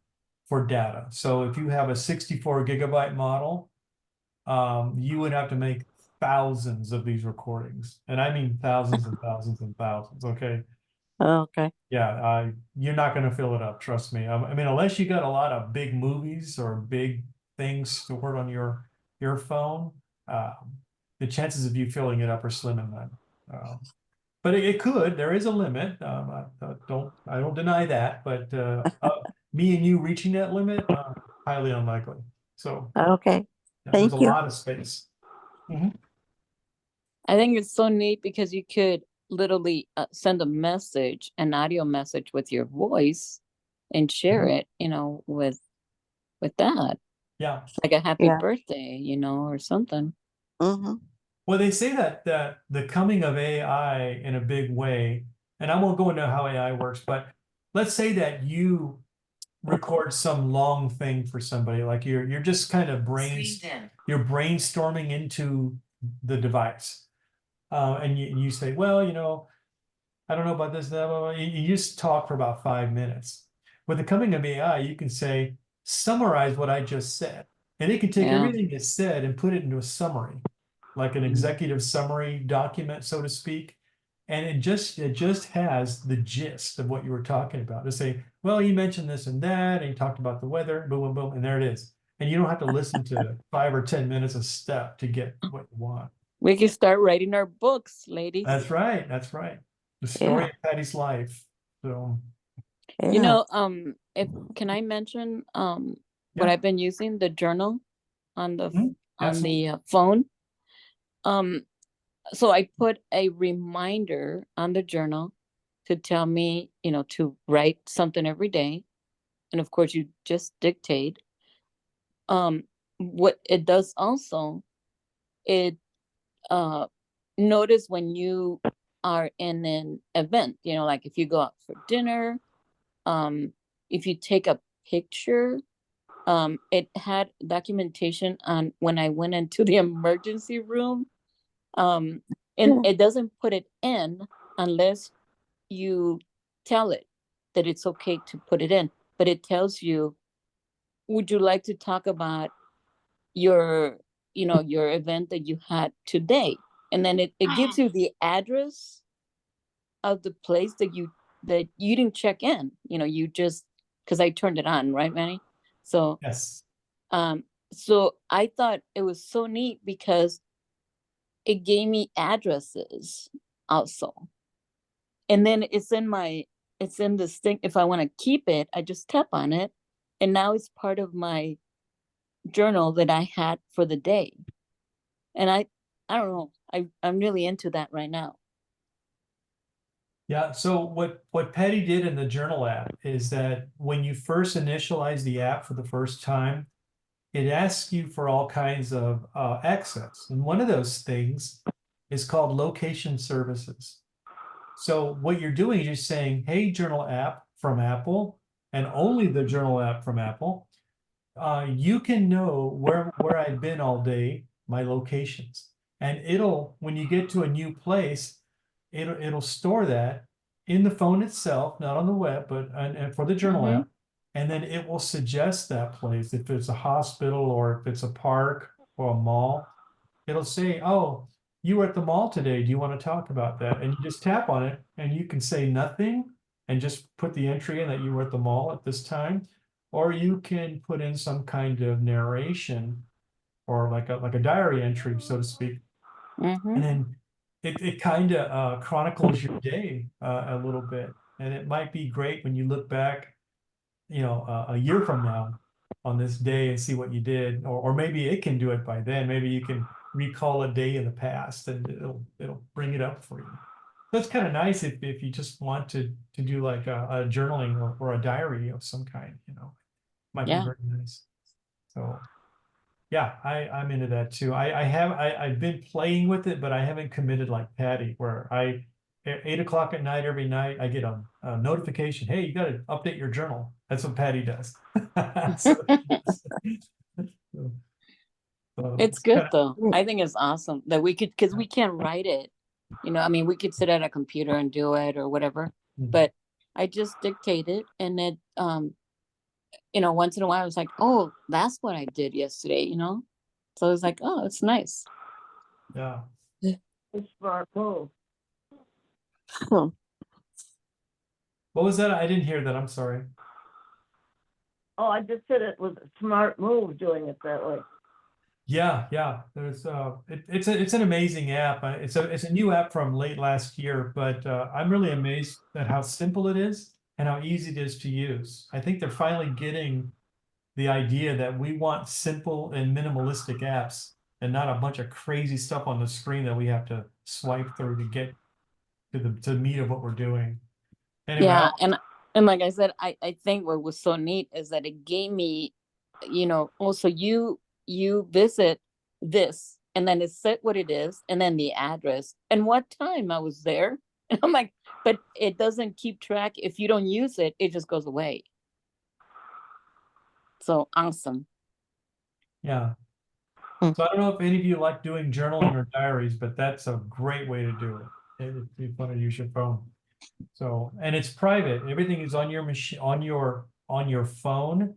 for data. So if you have a 64 gigabyte model, you would have to make thousands of these recordings, and I mean thousands and thousands and thousands. Okay. Okay. Yeah, you're not going to fill it up. Trust me. I mean, unless you got a lot of big movies or big things stored on your phone, the chances of you filling it up are slim and none. But it could. There is a limit. I don't deny that. But me and you reaching that limit, highly unlikely. So Okay. yeah, there's Thank a you. lot of space. Mhm. I think it's so neat because you could literally send a message, an audio message with your voice and share it, with that, Yeah. like a happy Yeah. birthday, or something. Mm-hmm. Well, they say that the coming of AI in a big way, and I won't go into how AI works, but let's say that you record some long thing for somebody, like you're just kind of Streamed in. you're brainstorming into the device, and you say, well, I don't know about this, blah, blah, blah. You just talk for about 5 minutes. With the coming of AI, you can say, summarize what I just said, and it can take Yeah. everything it said and put it into a summary, like an executive summary document, so to speak. And it just has the gist of what you were talking about. To say, well, you mentioned this and that, and you talked about the weather, boom, boom, boom, and there it is. And you don't have to listen to 5 or 10 minutes a step to get what you want. We can start writing our books, ladies. That's right. That's right. The story Yeah. of Patty's life. So Yeah. Can I mention what Yeah. I've been using, the journal on the Mhm. Absolutely. phone? So I put a reminder on the journal to tell me, to write something every day. And of course you just dictate. What it does also, it notice when you are in an event, like if you go out for dinner, if you take a picture. It had documentation on when I went into the emergency room. And it doesn't put it in unless you tell it that it's okay to put it in, but it tells you, would you like to talk about your your event that you had today? And then it gives you the address of the place that you didn't check in, you just, because I turned it on, right, Manny? So Yes. so I thought it was so neat because it gave me addresses also. And then it's in this thing. If I want to keep it, I just tap on it. And now it's part of my journal that I had for the day. And I don't know. I'm really into that right now. Yeah. So what Patty did in the journal app is that when you first initialize the app for the first time, it asks you for all kinds of access. And one of those things is called location services. So what you're doing is you're saying, hey, journal app from Apple, and only the journal app from Apple, you can know where I've been all day, my locations. And when you get to a new place, it'll store that in the phone itself, not on the web, but and for the journal app. And then it will suggest that place. If it's a hospital or if it's a park or a mall, it'll say, oh, you were at the mall today. Do you want to talk about that? And you just tap on it and you can say nothing and just put the entry in that you were at the mall at this time. Or you can put in some kind of narration or like a diary entry, so to speak. And then it kind of chronicles your day a little bit. And it might be great when you look back, a year from now on this day and see what you did, or maybe it can do it by then. Maybe you can recall a day in the past and it'll bring it up for you. That's kind of nice if you just want to do like a journaling or a diary of some kind, might be Yeah. very nice. So yeah, I'm into that too. I've been playing with it, but I haven't committed like Patty, where at 8 o'clock at night every night I get a notification. Hey, you got to update your journal. That's what Patty does. So, It's good kinda- though. I think it's awesome that we could, because we can't write it. I mean, we could sit at a computer and do it or whatever, but I just dictate it, and it once in a while I was like, oh, that's what I did yesterday, so it's like, oh, it's nice. Yeah. It's smart move. Hmm. What was that? I didn't hear that. I'm sorry. Oh, I just said it was a smart move doing it that way. Yeah, yeah. There's it's an amazing app. It's a new app from late last year, but I'm really amazed at how simple it is and how easy it is to use. I think they're finally getting the idea that we want simple and minimalistic apps and not a bunch of crazy stuff on the screen that we have to swipe through to get to the meat of what we're doing. Anyway, Yeah, and like I said, I think what was so neat is that it gave me, also you visit this, and then it said what it is, and then the address and what time I was there. And I'm like, but it doesn't keep track. If you don't use it, it just goes away. So awesome. yeah. Hmm. So I don't know if any of you like doing journaling or diaries, but that's a great way to do it. If you want to use your phone. So, and it's private. Everything is on your machine, on your phone,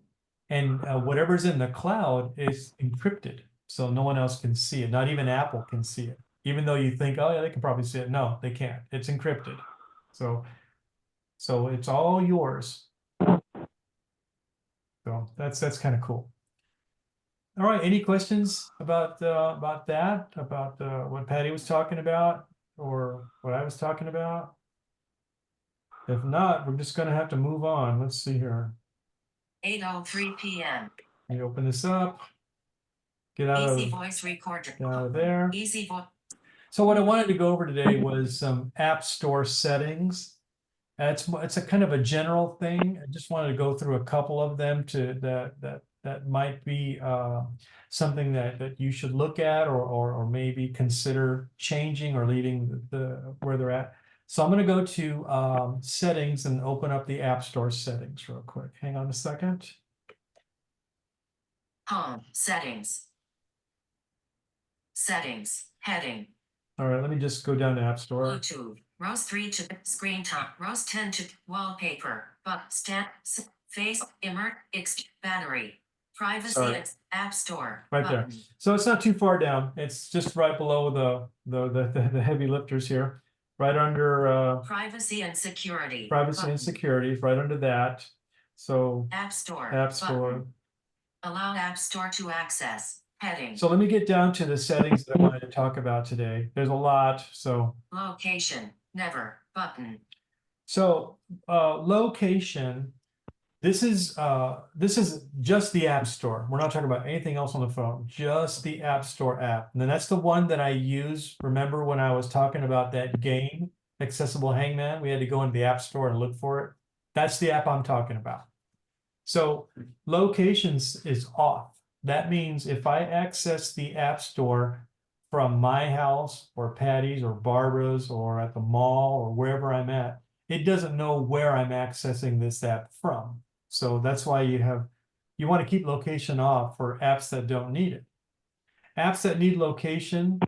and whatever's in the cloud is encrypted, so no one else can see it. Not even Apple can see it. Even though you think, oh yeah, they can probably see it. No, they can't. It's encrypted. So it's all yours. So that's kind of cool. All right. Any questions about that? About what Patty was talking about, or what I was talking about? If not, we're just gonna have to move on. Let's see here. 8:03 p.m. Let me open this up. Get out Easy of, voice recorder. get out of there. Easy voice. So what I wanted to go over today was some App Store settings. It's a kind of a general thing. I just wanted to go through a couple of them that might be something that you should look at or maybe consider changing or leaving where they're at. So I'm going to go to settings and open up the App Store settings real quick. Hang on a second. Home settings. Settings heading. All right, let me just go down to App Store. Bluetooth. Rows 3 to screen time. Rows 10 to wallpaper. But stand face battery. Privacy Sorry. App Store. Right there. button. So it's not too far down. It's just right below the heavy lifters here, right under Privacy and security. privacy and button. security, right under that. So App Store. App Store. button. Allow App Store to access. Heading. So let me get down to the settings that I wanted to talk about today. There's a lot. So Location. Never. Button. location. This is just the App Store. We're not talking about anything else on the phone, just the App Store app. And then that's the one that I use. Remember when I was talking about that game, Accessible Hangman? We had to go into the App Store and look for it. That's the app I'm talking about. So locations is off. That means if I access the App Store from my house or Patty's or Barbara's or at the mall or wherever I'm at, it doesn't know where I'm accessing this app from. So that's why you want to keep location off for apps that don't need it. Apps that need location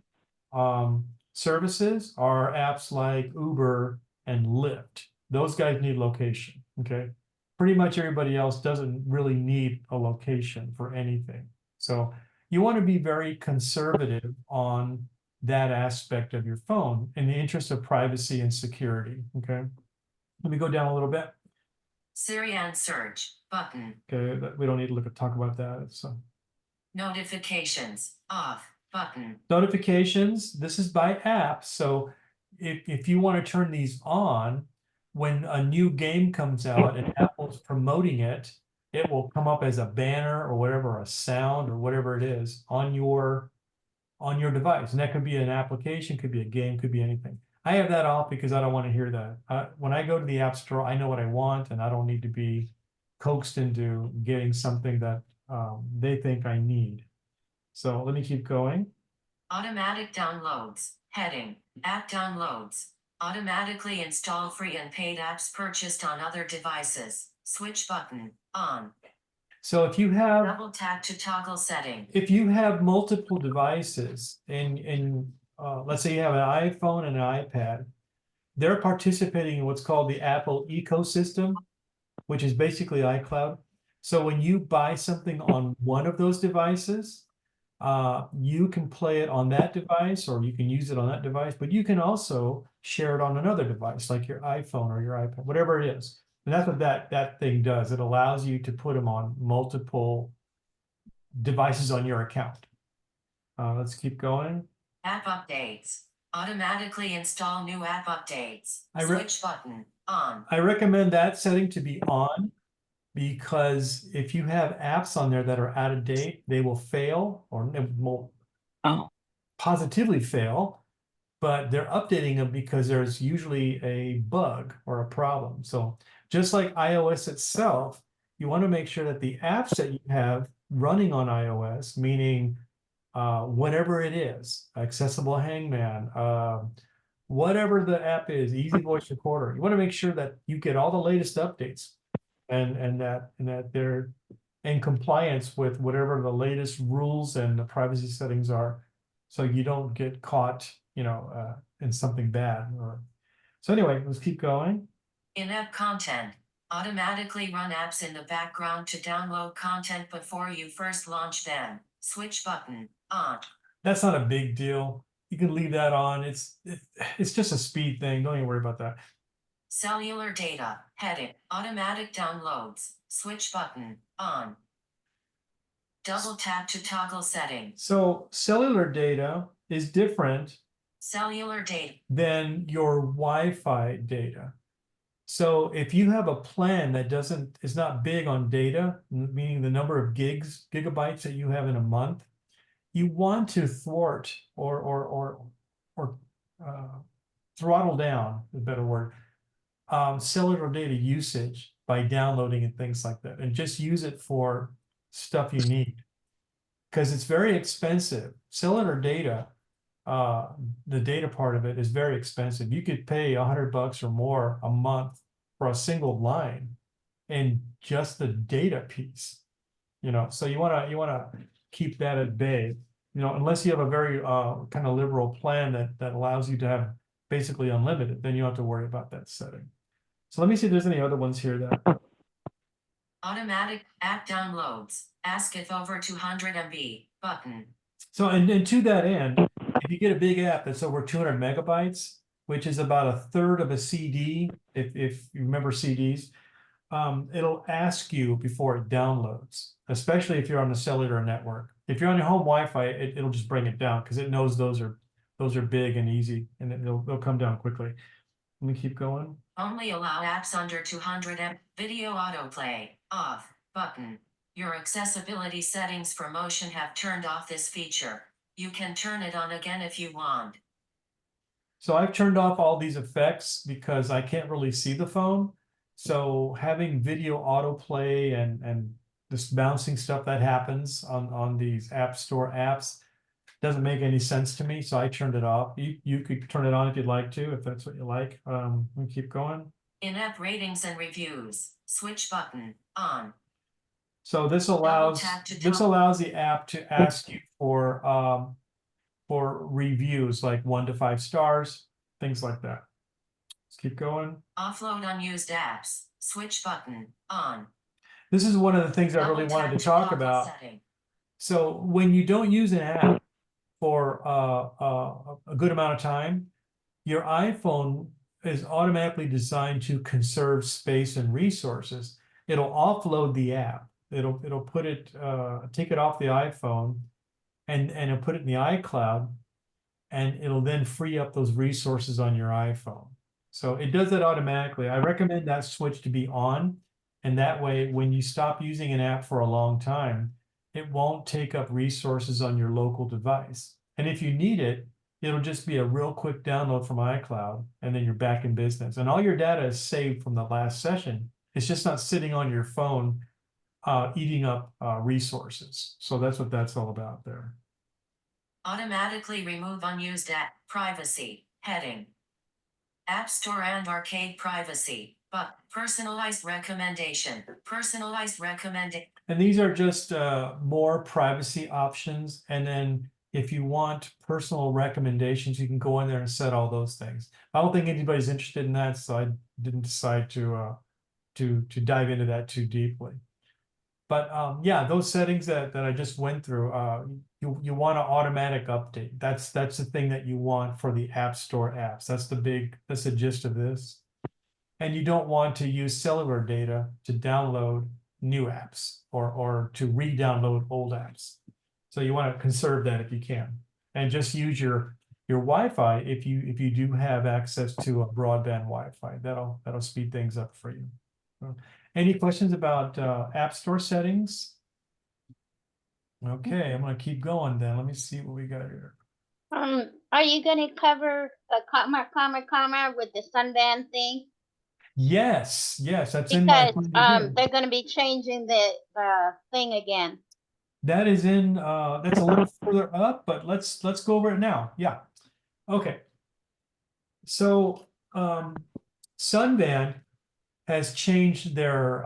services are apps like Uber and Lyft. Those guys need location, okay? Pretty much everybody else doesn't really need a location for anything. So you want to be very conservative on that aspect of your phone in the interest of privacy and security, okay? Let me go down a little bit. Siri and search. Button. Okay, we don't need to talk about that. So Notifications. Off. Button. notifications, this is by app. So if you want to turn these on, when a new game comes out and Apple's promoting it, it will come up as a banner or whatever, a sound or whatever it is on your device. And that could be an application, could be a game, could be anything. I have that off because I don't want to hear that. When I go to the App Store, I know what I want and I don't need to be coaxed into getting something that they think I need. So let me keep going. Automatic downloads. Heading. App downloads. Automatically install free and paid apps purchased on other devices. Switch button. On. So if you have Double tap to toggle setting. if you have multiple devices and let's say you have an iPhone and an iPad, they're participating in what's called the Apple ecosystem, which is basically iCloud. So when you buy something on one of those devices, you can play it on that device, or you can use it on that device, but you can also share it on another device, like your iPhone or your iPad, whatever it is. And that's what that thing does. It allows you to put them on multiple devices on your account. Let's keep going. App updates. Automatically install new app updates. I Switch button on. I recommend that setting to be on, because if you have apps on there that are out of date, they will fail, or it will Oh, positively fail, but they're updating them because there's usually a bug or a problem. So just like iOS itself, you want to make sure that the apps that you have running on iOS, meaning whatever it is, Accessible Hangman, whatever the app is, Easy Voice Recorder, you want to make sure that you get all the latest updates, and that they're in compliance with whatever the latest rules and the privacy settings are, so you don't get caught, in something bad. So anyway, let's keep going. In-app content. Automatically run apps in the background to download content before you first launch them. Switch button on. That's not a big deal. You can leave that on. It's just a speed thing. Don't even worry about that. Cellular data. Heading. Automatic downloads. Switch button on. Double tap to toggle settings. So cellular data is different Cellular data. than your Wi-Fi data. So if you have a plan that is not big on data, meaning the number of gigabytes that you have in a month, you want to thwart or throttle down, a better word, cellular data usage by downloading and things like that, and just use it for stuff you need, because it's very expensive. Cellular data, the data part of it is very expensive. You could pay $100 or more a month for a single line and just the data piece, so you want to keep that at bay, unless you have a very kind of liberal plan that allows you to have basically unlimited, then you don't have to worry about that setting. So let me see if there's any other ones here that. Automatic app downloads. Ask if over 200 MB button. So, and to that end, if you get a big app that's over 200 megabytes, which is about a third of a CD, if you remember CDs, it'll ask you before it downloads, especially if you're on the cellular network. If you're on your home Wi-Fi, it'll just bring it down because it knows those are big and easy, and they'll come down quickly. Let me keep going. Only allow apps under 200 MB. Video autoplay off button. Your accessibility settings for motion have turned off this feature. You can turn it on again if you want. So I've turned off all these effects because I can't really see the phone. So having video autoplay and this bouncing stuff that happens on these App Store apps doesn't make any sense to me. So I turned it off. You could turn it on if you'd like to, if that's what you like. Let me keep going. In-app ratings and reviews. Switch button on. So this allows the app to ask you for reviews, like 1 to 5 stars, things like that. Let's keep going. Offload unused apps. Switch button on. This is one of the things I really wanted to talk about. So when you don't use an app for a good amount of time, your iPhone is automatically designed to conserve space and resources. It'll offload the app. It'll put it, take it off the iPhone, and it'll put it in the iCloud, and it'll then free up those resources on your iPhone. So it does that automatically. I recommend that switch to be on, and that way, when you stop using an app for a long time, it won't take up resources on your local device. And if you need it, it'll just be a real quick download from iCloud, and then you're back in business. And all your data is saved from the last session. It's just not sitting on your phone, eating up resources. So that's what that's all about there. Automatically remove unused app. Privacy heading. App Store and Arcade privacy, but personalized recommendation. Personalized recommendation. And these are just more privacy options. And then if you want personal recommendations, you can go in there and set all those things. I don't think anybody's interested in that, so I didn't decide to dive into that too deeply. But yeah, those settings that I just went through, you want an automatic update. That's the thing that you want for the App Store apps. That's the gist of this. And you don't want to use cellular data to download new apps or to re-download old apps. So you want to conserve that if you can, and just use your Wi-Fi if you do have access to a broadband Wi-Fi. That'll speed things up for you. Any questions about App Store settings? Okay, I'm gonna keep going then. Let me see what we got here. Are you gonna cover the comma with the Sunban thing? Yes, that's in my Because plan to do. they're gonna be changing the thing again. That is in that's a little further up, but let's go over it now. Yeah. Okay. So Sunban has changed their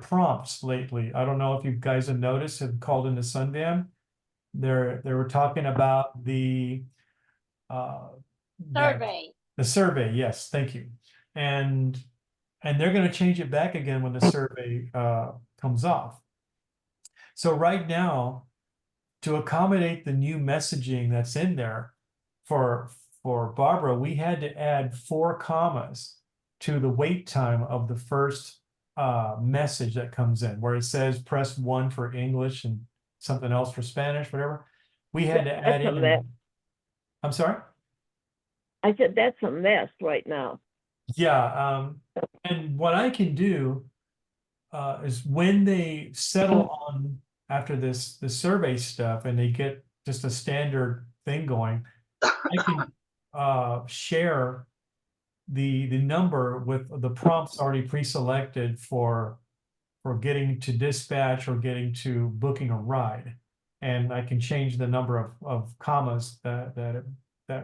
prompts lately. I don't know if you guys have noticed, have called into Sunban. They were talking about the Survey. the survey, yes, thank you. And they're going to change it back again when the survey comes off. So right now, to accommodate the new messaging that's in there for Barbara, we had to add 4 commas to the wait time of the first message that comes in, where it says press 1 for English and something else for Spanish, whatever. We had to add That's a in. mess. I'm sorry? I said, that's a mess right now. Yeah, and what I can do is when they settle on after this the survey stuff and they get just a standard thing going, I can share the number with the prompts already pre-selected for getting to dispatch or getting to booking a ride, and I can change the number of commas that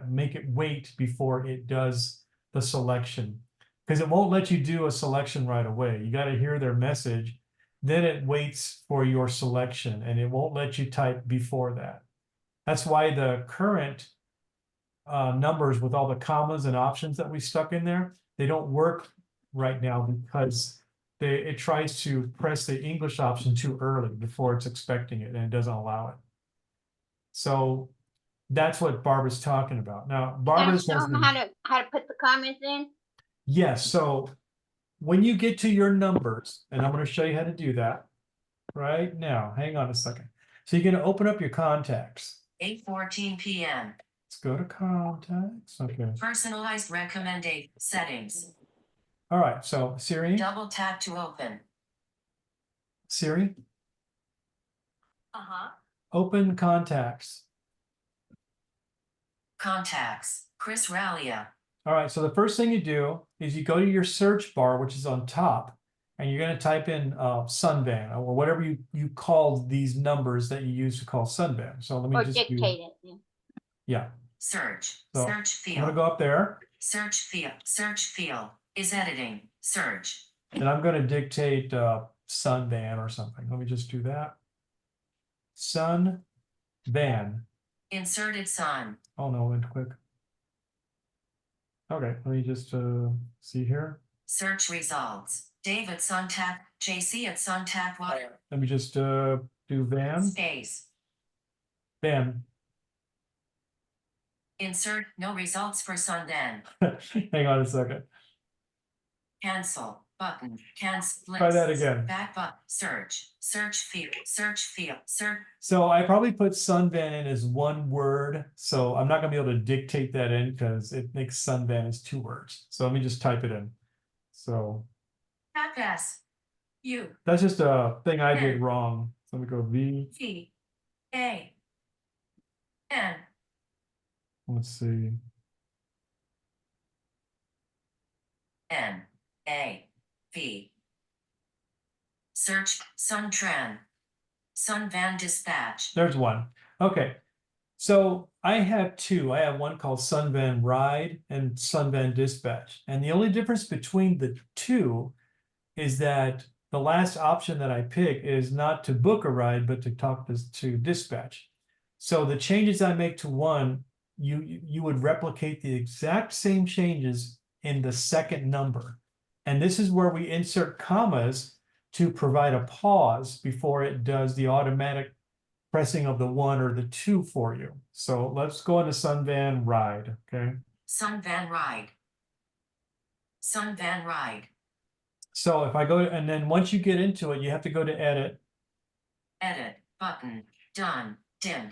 make it wait before it does the selection, because it won't let you do a selection right away. You got to hear their message, then it waits for your selection, and it won't let you type before that. That's why the current numbers with all the commas and options that we stuck in there, they don't work right now because it tries to press the English option too early before it's expecting it, and it doesn't allow it. So that's what Barbara's talking about. Now, Barbara's Show them how to put the comments in. yes. So when you get to your numbers, and I'm going to show you how to do that right now. Hang on a second. So you're going to open up your contacts. 8:14 p.m. Let's go to contacts. Okay. Personalized recommendation settings. All right. So Siri. Double tap to open. Siri. Uh-huh. Open contacts. Contacts. Chris Ralia. All right. So the first thing you do is you go to your search bar, which is on top, and you're going to type in Sunban or whatever you call these numbers that you use to call Sunban. So let me just dictate it. Yeah. Search. So Search field. I'm going to go up there. Search field. Search field is editing. Search. And I'm going to dictate Sunban or something. Let me just do that. Sunban. Inserted sun. Oh no, went quick. Okay, let me just see here. Search results. David Suntap, JC at Suntap Water. Let me just do Van. Space. Van. Insert no results for Sundan. Hang on a second. Cancel button. Cancel. Try that again. Back button. Search. Search field. Search field. Search. So I probably put Sunban in as one word. So I'm not gonna be able to dictate that in because it makes Sunban as 2 words. So let me just type it in. So S. U. that's just a thing I did wrong. So let me go V. T. A. N. Let's see. N. A. V. Search Suntran. Sunvan dispatch. There's one. Okay. So I have 2. I have one called Sunvan Ride and Sunvan Dispatch. And the only difference between the 2 is that the last option that I pick is not to book a ride, but to talk to dispatch. So the changes I make to one, you would replicate the exact same changes in the second number. And this is where we insert commas to provide a pause before it does the automatic pressing of the 1 or the 2 for you. So let's go into Sun Van Ride, okay? Sun Van Ride. Sun Van Ride. So if I go, and then once you get into it, you have to go to edit, Edit. Button. Done. Dimmed.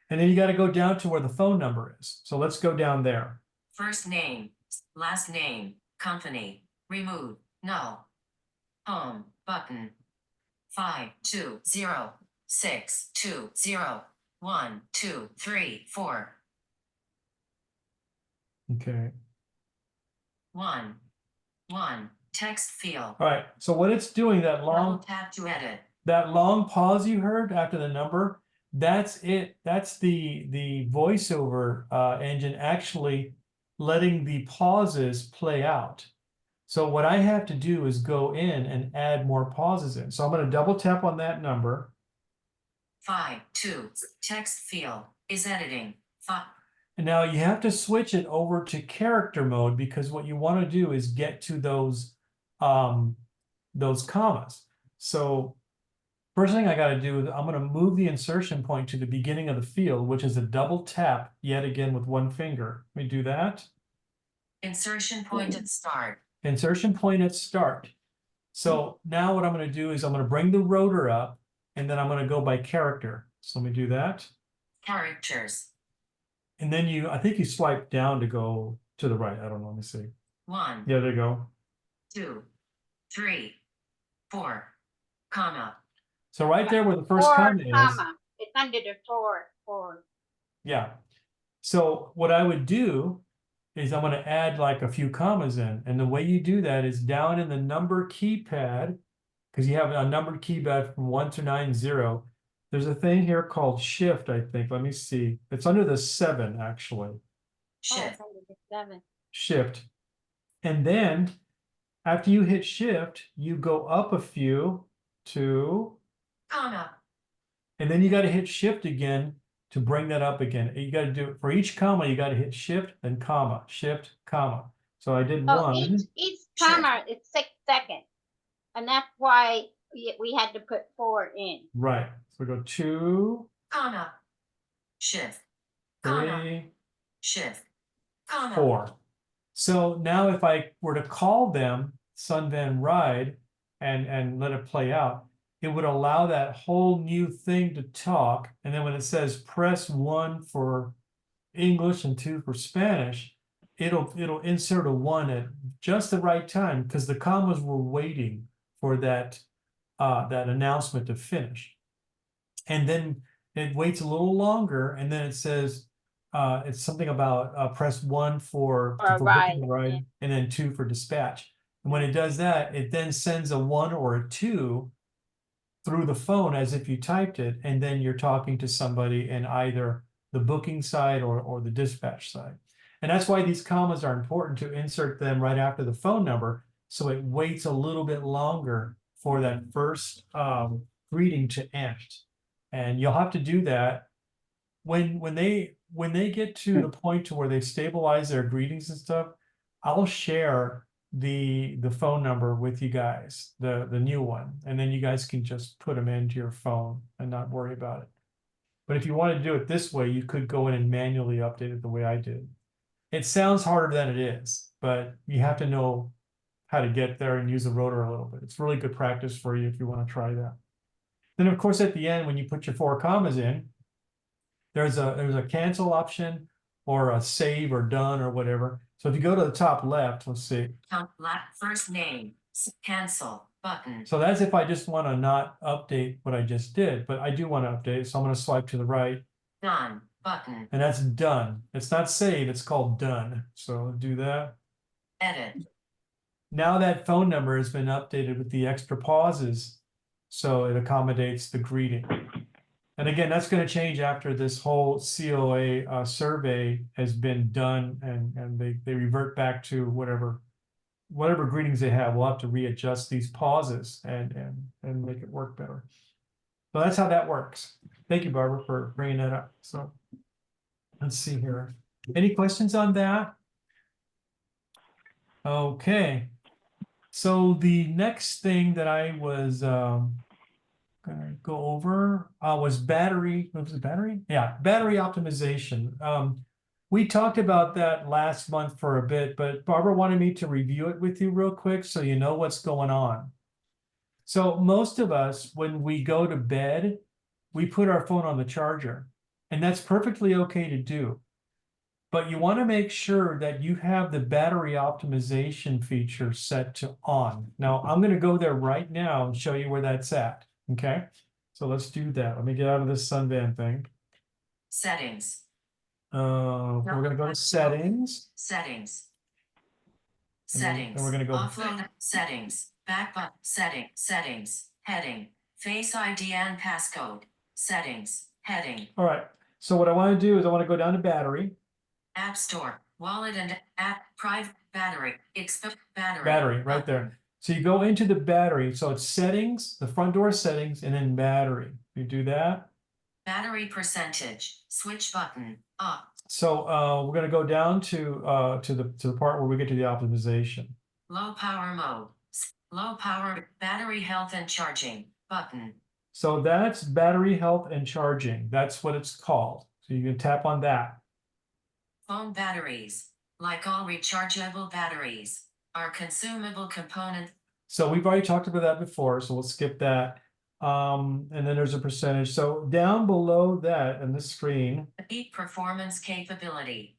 and then you got to go down to where the phone number is. So let's go down there. First name. Last name. Company. Remove. Null. Home. Button. 520620123 Okay. 1 text field. All right. So what it's doing, that Double long tap to edit. pause you heard after the number, that's it. That's the voiceover engine actually letting the pauses play out. So what I have to do is go in and add more pauses in. So I'm going to double tap on that number. 2 text field is editing. 5 And now you have to switch it over to character mode, because what you want to do is get to those commas. So first thing I got to do is I'm going to move the insertion point to the beginning of the field, which is a double tap yet again with one finger. Let me do that. insertion point at start. Insertion point at start. So now what I'm going to do is I'm going to bring the rotor up, and then I'm going to go by character. So let me do that. Characters. And then I think you swipe down to go to the right. I don't know. Let me see. 1 Yeah, there you go. 2 3 4 comma. So right there where the first Four, comma is. comma. It's under the four. Yeah. So what I would do is I'm going to add like a few commas in. And the way you do that is down in the number keypad, because you have a numbered keypad from 1 to 90. There's a thing here called shift, I think. Let me see. It's under the 7, actually. Oh, Shift. it's under the 7. Shift. And then after you hit shift, you go up a few to, Comma. and then you got to hit shift again to bring that up again. You got to do it for each comma. You got to hit shift, then comma, shift, comma. So I did Oh, one. each Shift. comma is 6 seconds. And that's why we had to put 4 in. Right. So we go 2, Comma. Shift. Comma. 3, Shift. Comma. 4. So now if I were to call them Sun Van Ride and let it play out, it would allow that whole new thing to talk. And then when it says press 1 for English and 2 for Spanish, it'll insert a 1 at just the right time, because the commas were waiting for that announcement to finish. And then it waits a little longer, and then it says it's something about press 1 for For a booking ride, yeah. and then 2 for dispatch. And when it does that, it then sends a 1 or a 2 through the phone as if you typed it, and then you're talking to somebody in either the booking side or the dispatch side. And that's why these commas are important, to insert them right after the phone number, so it waits a little bit longer for that first greeting to end. And you'll have to do that when they get to the point to where they stabilize their greetings and stuff. I'll share the phone number with you guys, the new one, and then you guys can just put them into your phone and not worry about it. But if you want to do it this way, you could go in and manually update it the way I did. It sounds harder than it is, but you have to know how to get there and use the rotor a little bit. It's really good practice for you if you want to try that. Then of course at the end, when you put your 4 commas in, there's a cancel option or a save or done or whatever. So if you go to the top left, let's see. First name. Cancel button. So that's if I just want to not update what I just did, but I do want to update. So I'm going to swipe to the right. Done button. And that's done. It's not save, it's called done. So do that. Edit. Now that phone number has been updated with the extra pauses, so it accommodates the greeting. And again, that's going to change after this whole COA survey has been done, and they revert back to whatever greetings they have. We'll have to readjust these pauses and make it work better. So that's how that works. Thank you, Barbara, for bringing that up. So let's see here. Any questions on that? Okay. So the next thing that I was gonna go over was battery. What was it? Battery? Yeah, battery optimization. We talked about that last month for a bit, but Barbara wanted me to review it with you real quick so you know what's going on. So most of us, when we go to bed, we put our phone on the charger, and that's perfectly okay to do. But you want to make sure that you have the battery optimization feature set to on. Now, I'm going to go there right now and show you where that's at. Okay, so let's do that. Let me get out of this Sunvan thing. Settings. We're going to go to settings. Settings. And then- Settings. and we're gonna go- Offload. Settings. Back button. Settings. Heading. Face ID and passcode. Settings. Heading. All right. So what I want to do is I want to go down to battery. App Store. Wallet and app. Private. Battery. Battery. Battery right there. So you go into the battery. So it's settings, the front door settings, and then battery. You do that. Battery percentage. Switch button. Up. So we're going to go down to the part where we get to the optimization. Low power mode. Low power. Battery health and charging. Button. So that's battery health and charging. That's what it's called. So you can tap on that. Phone batteries. Like all rechargeable batteries, are consumable component. So we've already talked about that before, so we'll skip that. And then there's a percentage. So down below that in the screen, Peak performance capability.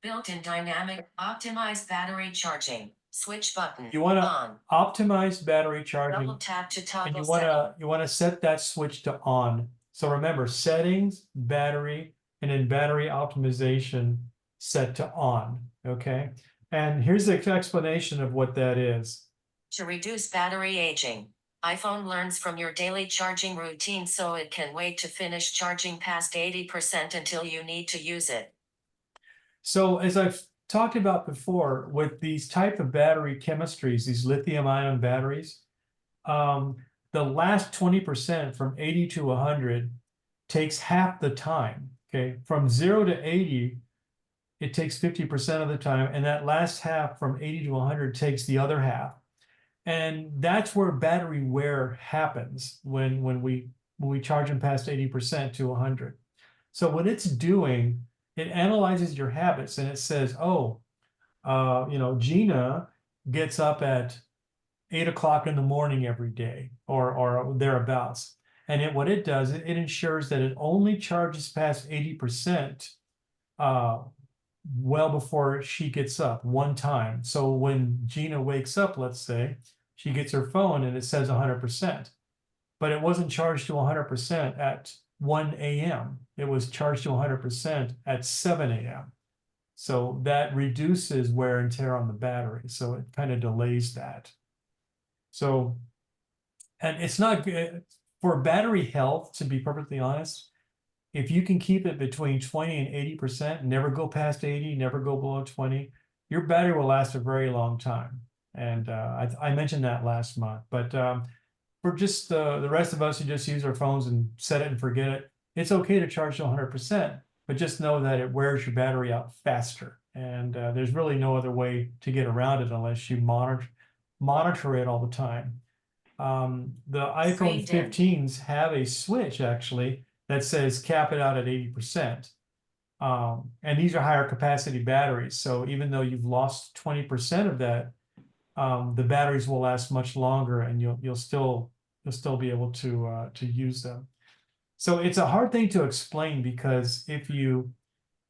Built-in dynamic optimized battery charging. Switch button. You wanna on. optimize battery charging, Double tap to and toggle you want to set that switch to on. So remember, settings, battery, and then battery optimization set to on. Okay. And here's the explanation of what that is. to reduce battery aging. iPhone learns from your daily charging routine so it can wait to finish charging past 80% until you need to use it. So as I've talked about before, with these type of battery chemistries, these lithium ion batteries, the last 20% from 80 to 100 takes half the time. Okay, from 0 to 80, it takes 50% of the time, and that last half from 80 to 100 takes the other half. And that's where battery wear happens when we charge them past 80% to 100. So what it's doing, it analyzes your habits and it says, oh, Gina gets up at 8 o'clock in the morning every day or thereabouts. And what it does, it ensures that it only charges past 80% well before she gets up one time. So when Gina wakes up, let's say, she gets her phone and it says 100%, but it wasn't charged to 100% at 1 a.m. It was charged to 100% at 7 a.m. So that reduces wear and tear on the battery. So it kind of delays that. So, and it's not good for battery health, to be perfectly honest. If you can keep it between 20 and 80%, never go past 80, never go below 20, your battery will last a very long time. And I mentioned that last month, but for just the rest of us who just use our phones and set it and forget it, it's okay to charge to 100%, but just know that it wears your battery out faster. And there's really no other way to get around it unless you monitor it all the time. The iPhone 15s have a switch actually that says cap it out at 80%. And these are higher capacity batteries. So even though you've lost 20% of that, the batteries will last much longer, and you'll still be able to use them. So it's a hard thing to explain, because if you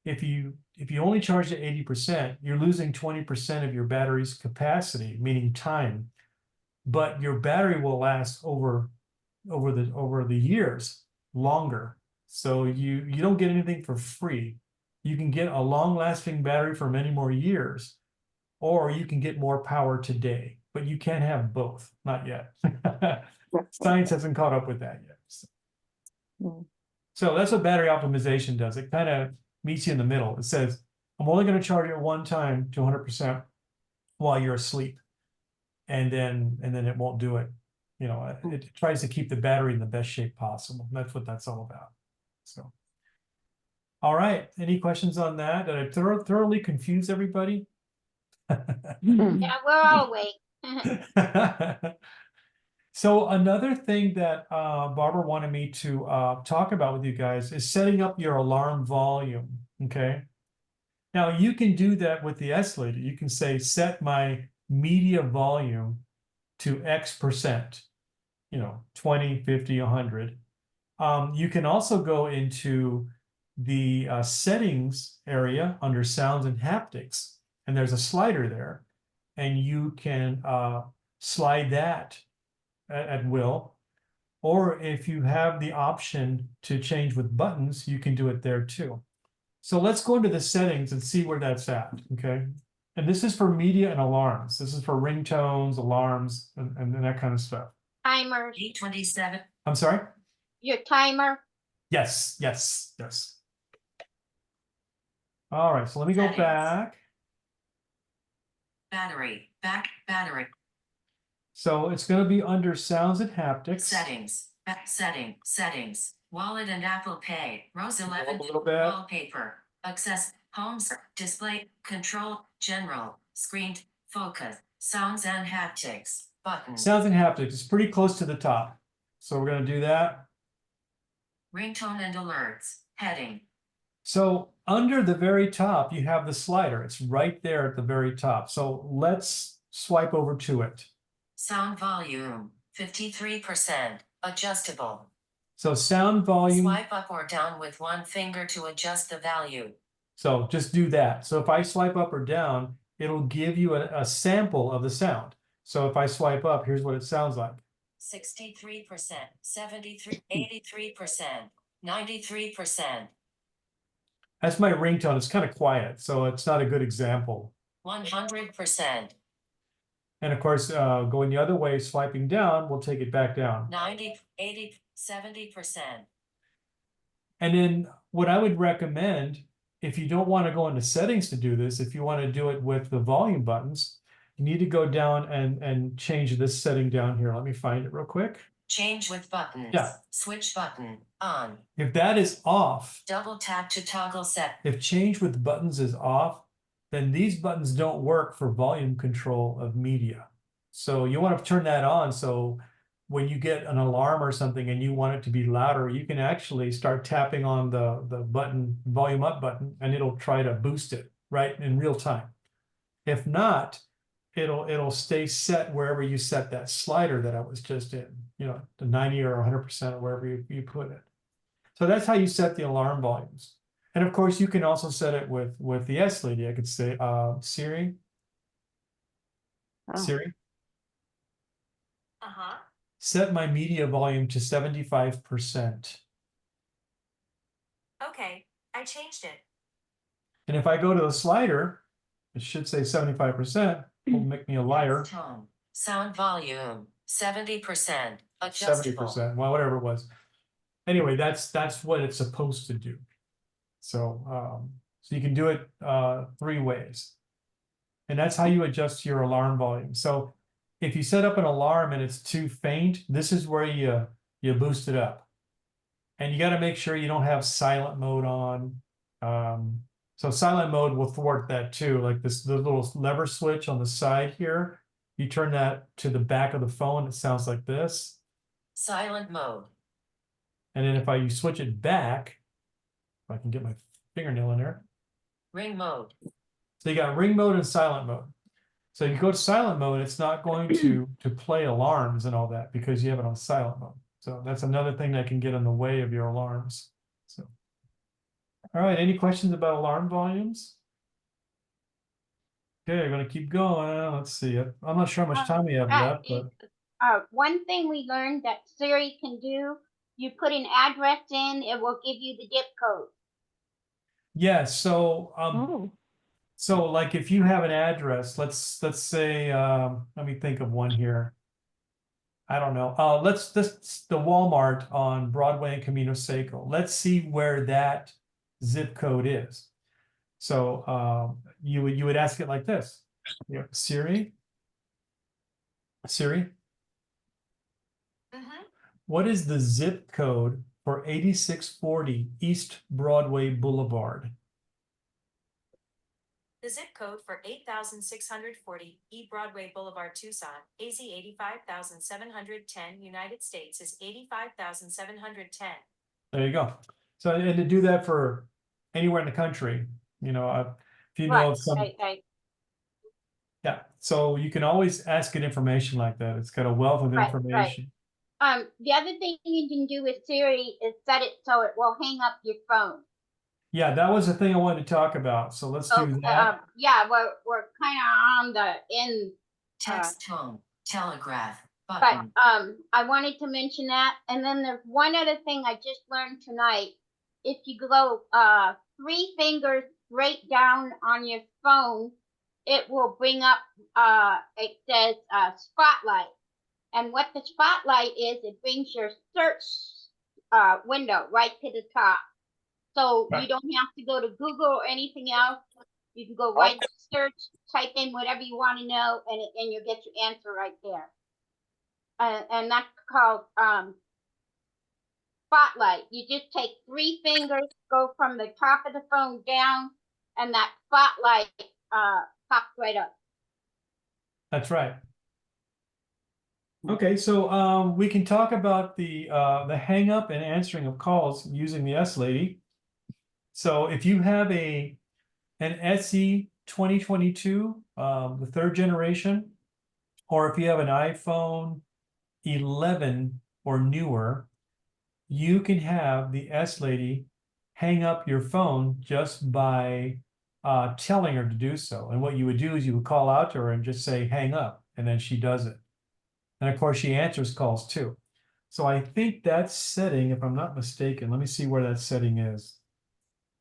only charge at 80%, you're losing 20% of your battery's capacity, meaning time. But your battery will last over the years longer. So you don't get anything for free. You can get a long-lasting battery for many more years, or you can get more power today, but you can't have both, not yet. Science hasn't caught up with that yet. So that's what battery optimization does. It kind of meets you in the middle. It says, I'm only going to charge it one time to 100% while you're asleep. And then it won't do it. It tries to keep the battery in the best shape possible. That's what that's all about. So, all right. Any questions on that? Did I thoroughly confuse everybody? Yeah, we're all awake. So another thing that Barbara wanted me to talk about with you guys is setting up your alarm volume, okay? Now you can do that with the escalator. You can say, set my media volume to X%, 20, 50, 100. You can also go into the settings area under sounds and haptics, and there's a slider there, and you can slide that at will. Or if you have the option to change with buttons, you can do it there too. So let's go into the settings and see where that's at, okay? And this is for media and alarms. This is for ringtones, alarms, and that kind of stuff. Timers, 827. I'm sorry? your timer. Yes, yes, yes. All right, so let me go Settings. back. Battery. Back. Battery. So it's going to be under sounds and haptics. Settings. Settings. Wallet and Apple Pay. Rose 11. Up a little bit. Wallpaper. Access. Homes. Display. Control. General. Screen. Focus. Sounds and haptics. Button. Sounds and haptics. It's pretty close to the top. So we're going to do that. Ringtone and alerts. Heading. So under the very top, you have the slider. It's right there at the very top. So let's swipe over to it. Sound volume. 53%. Adjustable. So sound volume. Swipe up or down with one finger to adjust the value. So just do that. So if I swipe up or down, it'll give you a sample of the sound. So if I swipe up, here's what it sounds like. 63%, 73, 83%, 93%, That's my ringtone. It's kind of quiet, so it's not a good example. 100%, And of course, going the other way, swiping down, we'll take it back down. 90, 80, 70%. And then what I would recommend, if you don't want to go into settings to do this, if you want to do it with the volume buttons, you need to go down and change this setting down here. Let me find it real quick. Change with buttons. Yeah. Switch button, on. If that is off, Double tap to toggle set. if change with buttons is off, then these buttons don't work for volume control of media. So you want to turn that on. So when you get an alarm or something and you want it to be louder, you can actually start tapping on the button, volume up button, and it'll try to boost it right in real time. If not, it'll stay set wherever you set that slider that I was just in, the 90 or 100% or wherever you put it. So that's how you set the alarm volumes. And of course, you can also set it with the S lady. I could say, Siri. Oh. Siri, Uh-huh. set my media volume to 75%. Okay, I changed it. And if I go to the slider, it should say 75%. Will make me a liar. Tone. Sound volume. 70%. Adjustable. 70%. Well, whatever it was. Anyway, that's what it's supposed to do. So so you can do it 3 ways. And that's how you adjust your alarm volume. So if you set up an alarm and it's too faint, this is where you boost it up. And you got to make sure you don't have silent mode on. So silent mode will thwart that too. Like the little lever switch on the side here, you turn that to the back of the phone, it sounds like this. Silent mode. And then if you switch it back, if I can get my fingernail in there. Ring mode. So you got ring mode and silent mode. So if you go to silent mode, it's not going to play alarms and all that because you have it on silent mode. So that's another thing that can get in the way of your alarms. So, all right, any questions about alarm volumes? Okay, I'm gonna keep going. Let's see. I'm not sure how much time we have left, but One thing we learned that Siri can do, you put an address in, it will give you the zip code. yeah. So Oh, so like if you have an address, let's say let me think of one here. I don't know. This the Walmart on Broadway and Camino Seco. Let's see where that zip code is. So you would ask it like this. Siri, what is the zip code for 8640 East Broadway Boulevard? The zip code for 8,640 E Broadway Boulevard, Tucson, AZ 85,710, United States is 85,710. There you go. So, and to do that for anywhere in the country, you know, if you know Right, of some, right, yeah, so you can always ask it information like that. It's got a wealth of Right, information. the other thing you can do with Siri is set it so it will hang up your phone. Yeah, that was the thing I wanted to talk about. So let's do that. Yeah, we're kind of on the end. Text tone, telegraph, But button. I wanted to mention that, and then there's one other thing I just learned tonight. If you go 3 fingers straight down on your phone, it will bring up it says spotlight, and what the spotlight is, it brings your search window right to the top, so Right. you don't have to go to Google or anything else. You can go right to search, type in whatever you want to know, and you'll get your answer right there. And that's called spotlight. You just take 3 fingers, go from the top of the phone down, and that spotlight pops right up. That's right. Okay, so we can talk about the hang up and answering of calls using the S Lady. So if you have an SE 2022, the 3rd generation, or if you have an iPhone 11 or newer, you can have the S Lady hang up your phone just by telling her to do so. And what you would do is you would call out to her and just say, hang up, and then she does it. And of course, she answers calls too. So I think that setting, if I'm not mistaken, let me see where that setting is.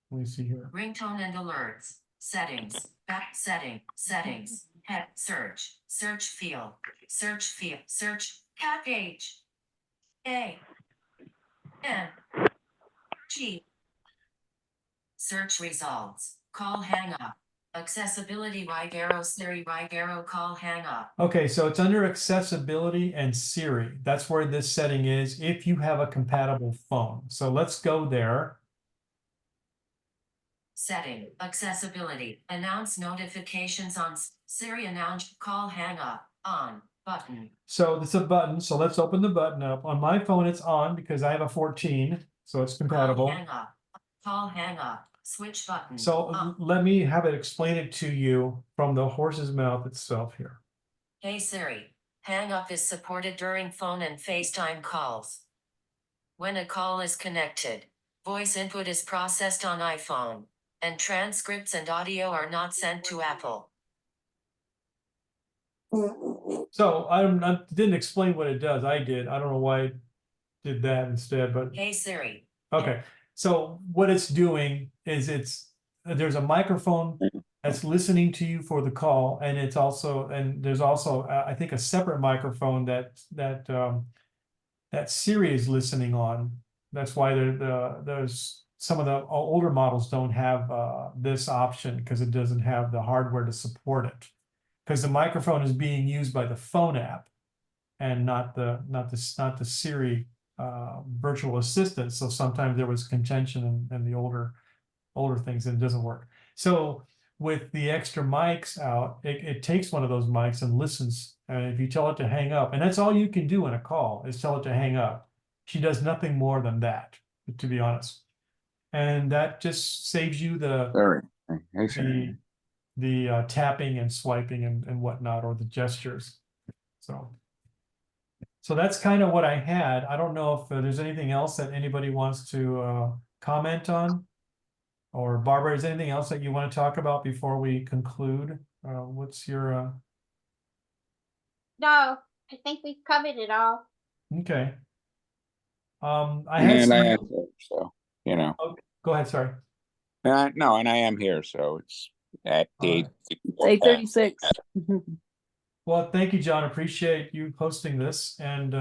Let me see here. Ringtone and alerts. Settings. Back setting. Settings. Head search. Search field. Search field. Search. Cat H. A. N. G. Search results. Call hang up. Accessibility right arrow Siri right arrow call hang up. Okay, so it's under accessibility and Siri. That's where this setting is if you have a compatible phone. So let's go there. Setting. Accessibility. Announce notifications on Siri announce call hang up on button. So it's a button. So let's open the button up. On my phone, it's on because I have a 14, so it's compatible. Call hang up. Call hang up. Switch button. So let me have it explain it to you from the horse's mouth itself here. Hey Siri, hang up is supported during phone and FaceTime calls. When a call is connected, voice input is processed on iPhone, and transcripts and audio are not sent to Apple. So I didn't explain what it does. I did. I don't know why I did that instead, but Hey Siri. okay. So what it's doing is there's a microphone that's listening to you for the call, and there's also I think a separate microphone that Siri is listening on. That's why there's some of the older models don't have this option because it doesn't have the hardware to support it. Because the microphone is being used by the phone app and not the Siri virtual assistant. So sometimes there was contention in the older things and it doesn't work. So with the extra mics out, it takes one of those mics and listens. And if you tell it to hang up, and that's all you can do in a call is tell it to hang up. She does nothing more than that, to be honest. And that just saves you the tapping and swiping and whatnot, or the gestures. So that's kind of what I had. I don't know if there's anything else that anybody wants to comment on. Or Barbara, is there anything else that you want to talk about before we conclude? What's your No, I think we've covered it all. okay. I And had I am here, so okay, go ahead, sorry. no, and I am here, so it's at All right. 8:36. Well, thank you, John. Appreciate you hosting this, and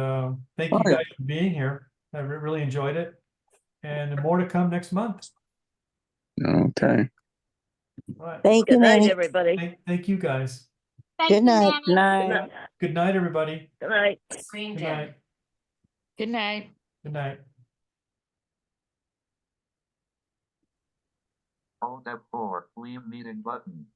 thank you Oh, yeah. guys for being here. I really enjoyed it, and more to come next month. Okay. All right. Thank you, Good night, Manny. everybody. Thank you guys. Thank Good you, night. Manny. Good Night. night. Good night, everybody. Good night. Screen Good dim. night. Good night. Good night. Hold F4, leave meeting button.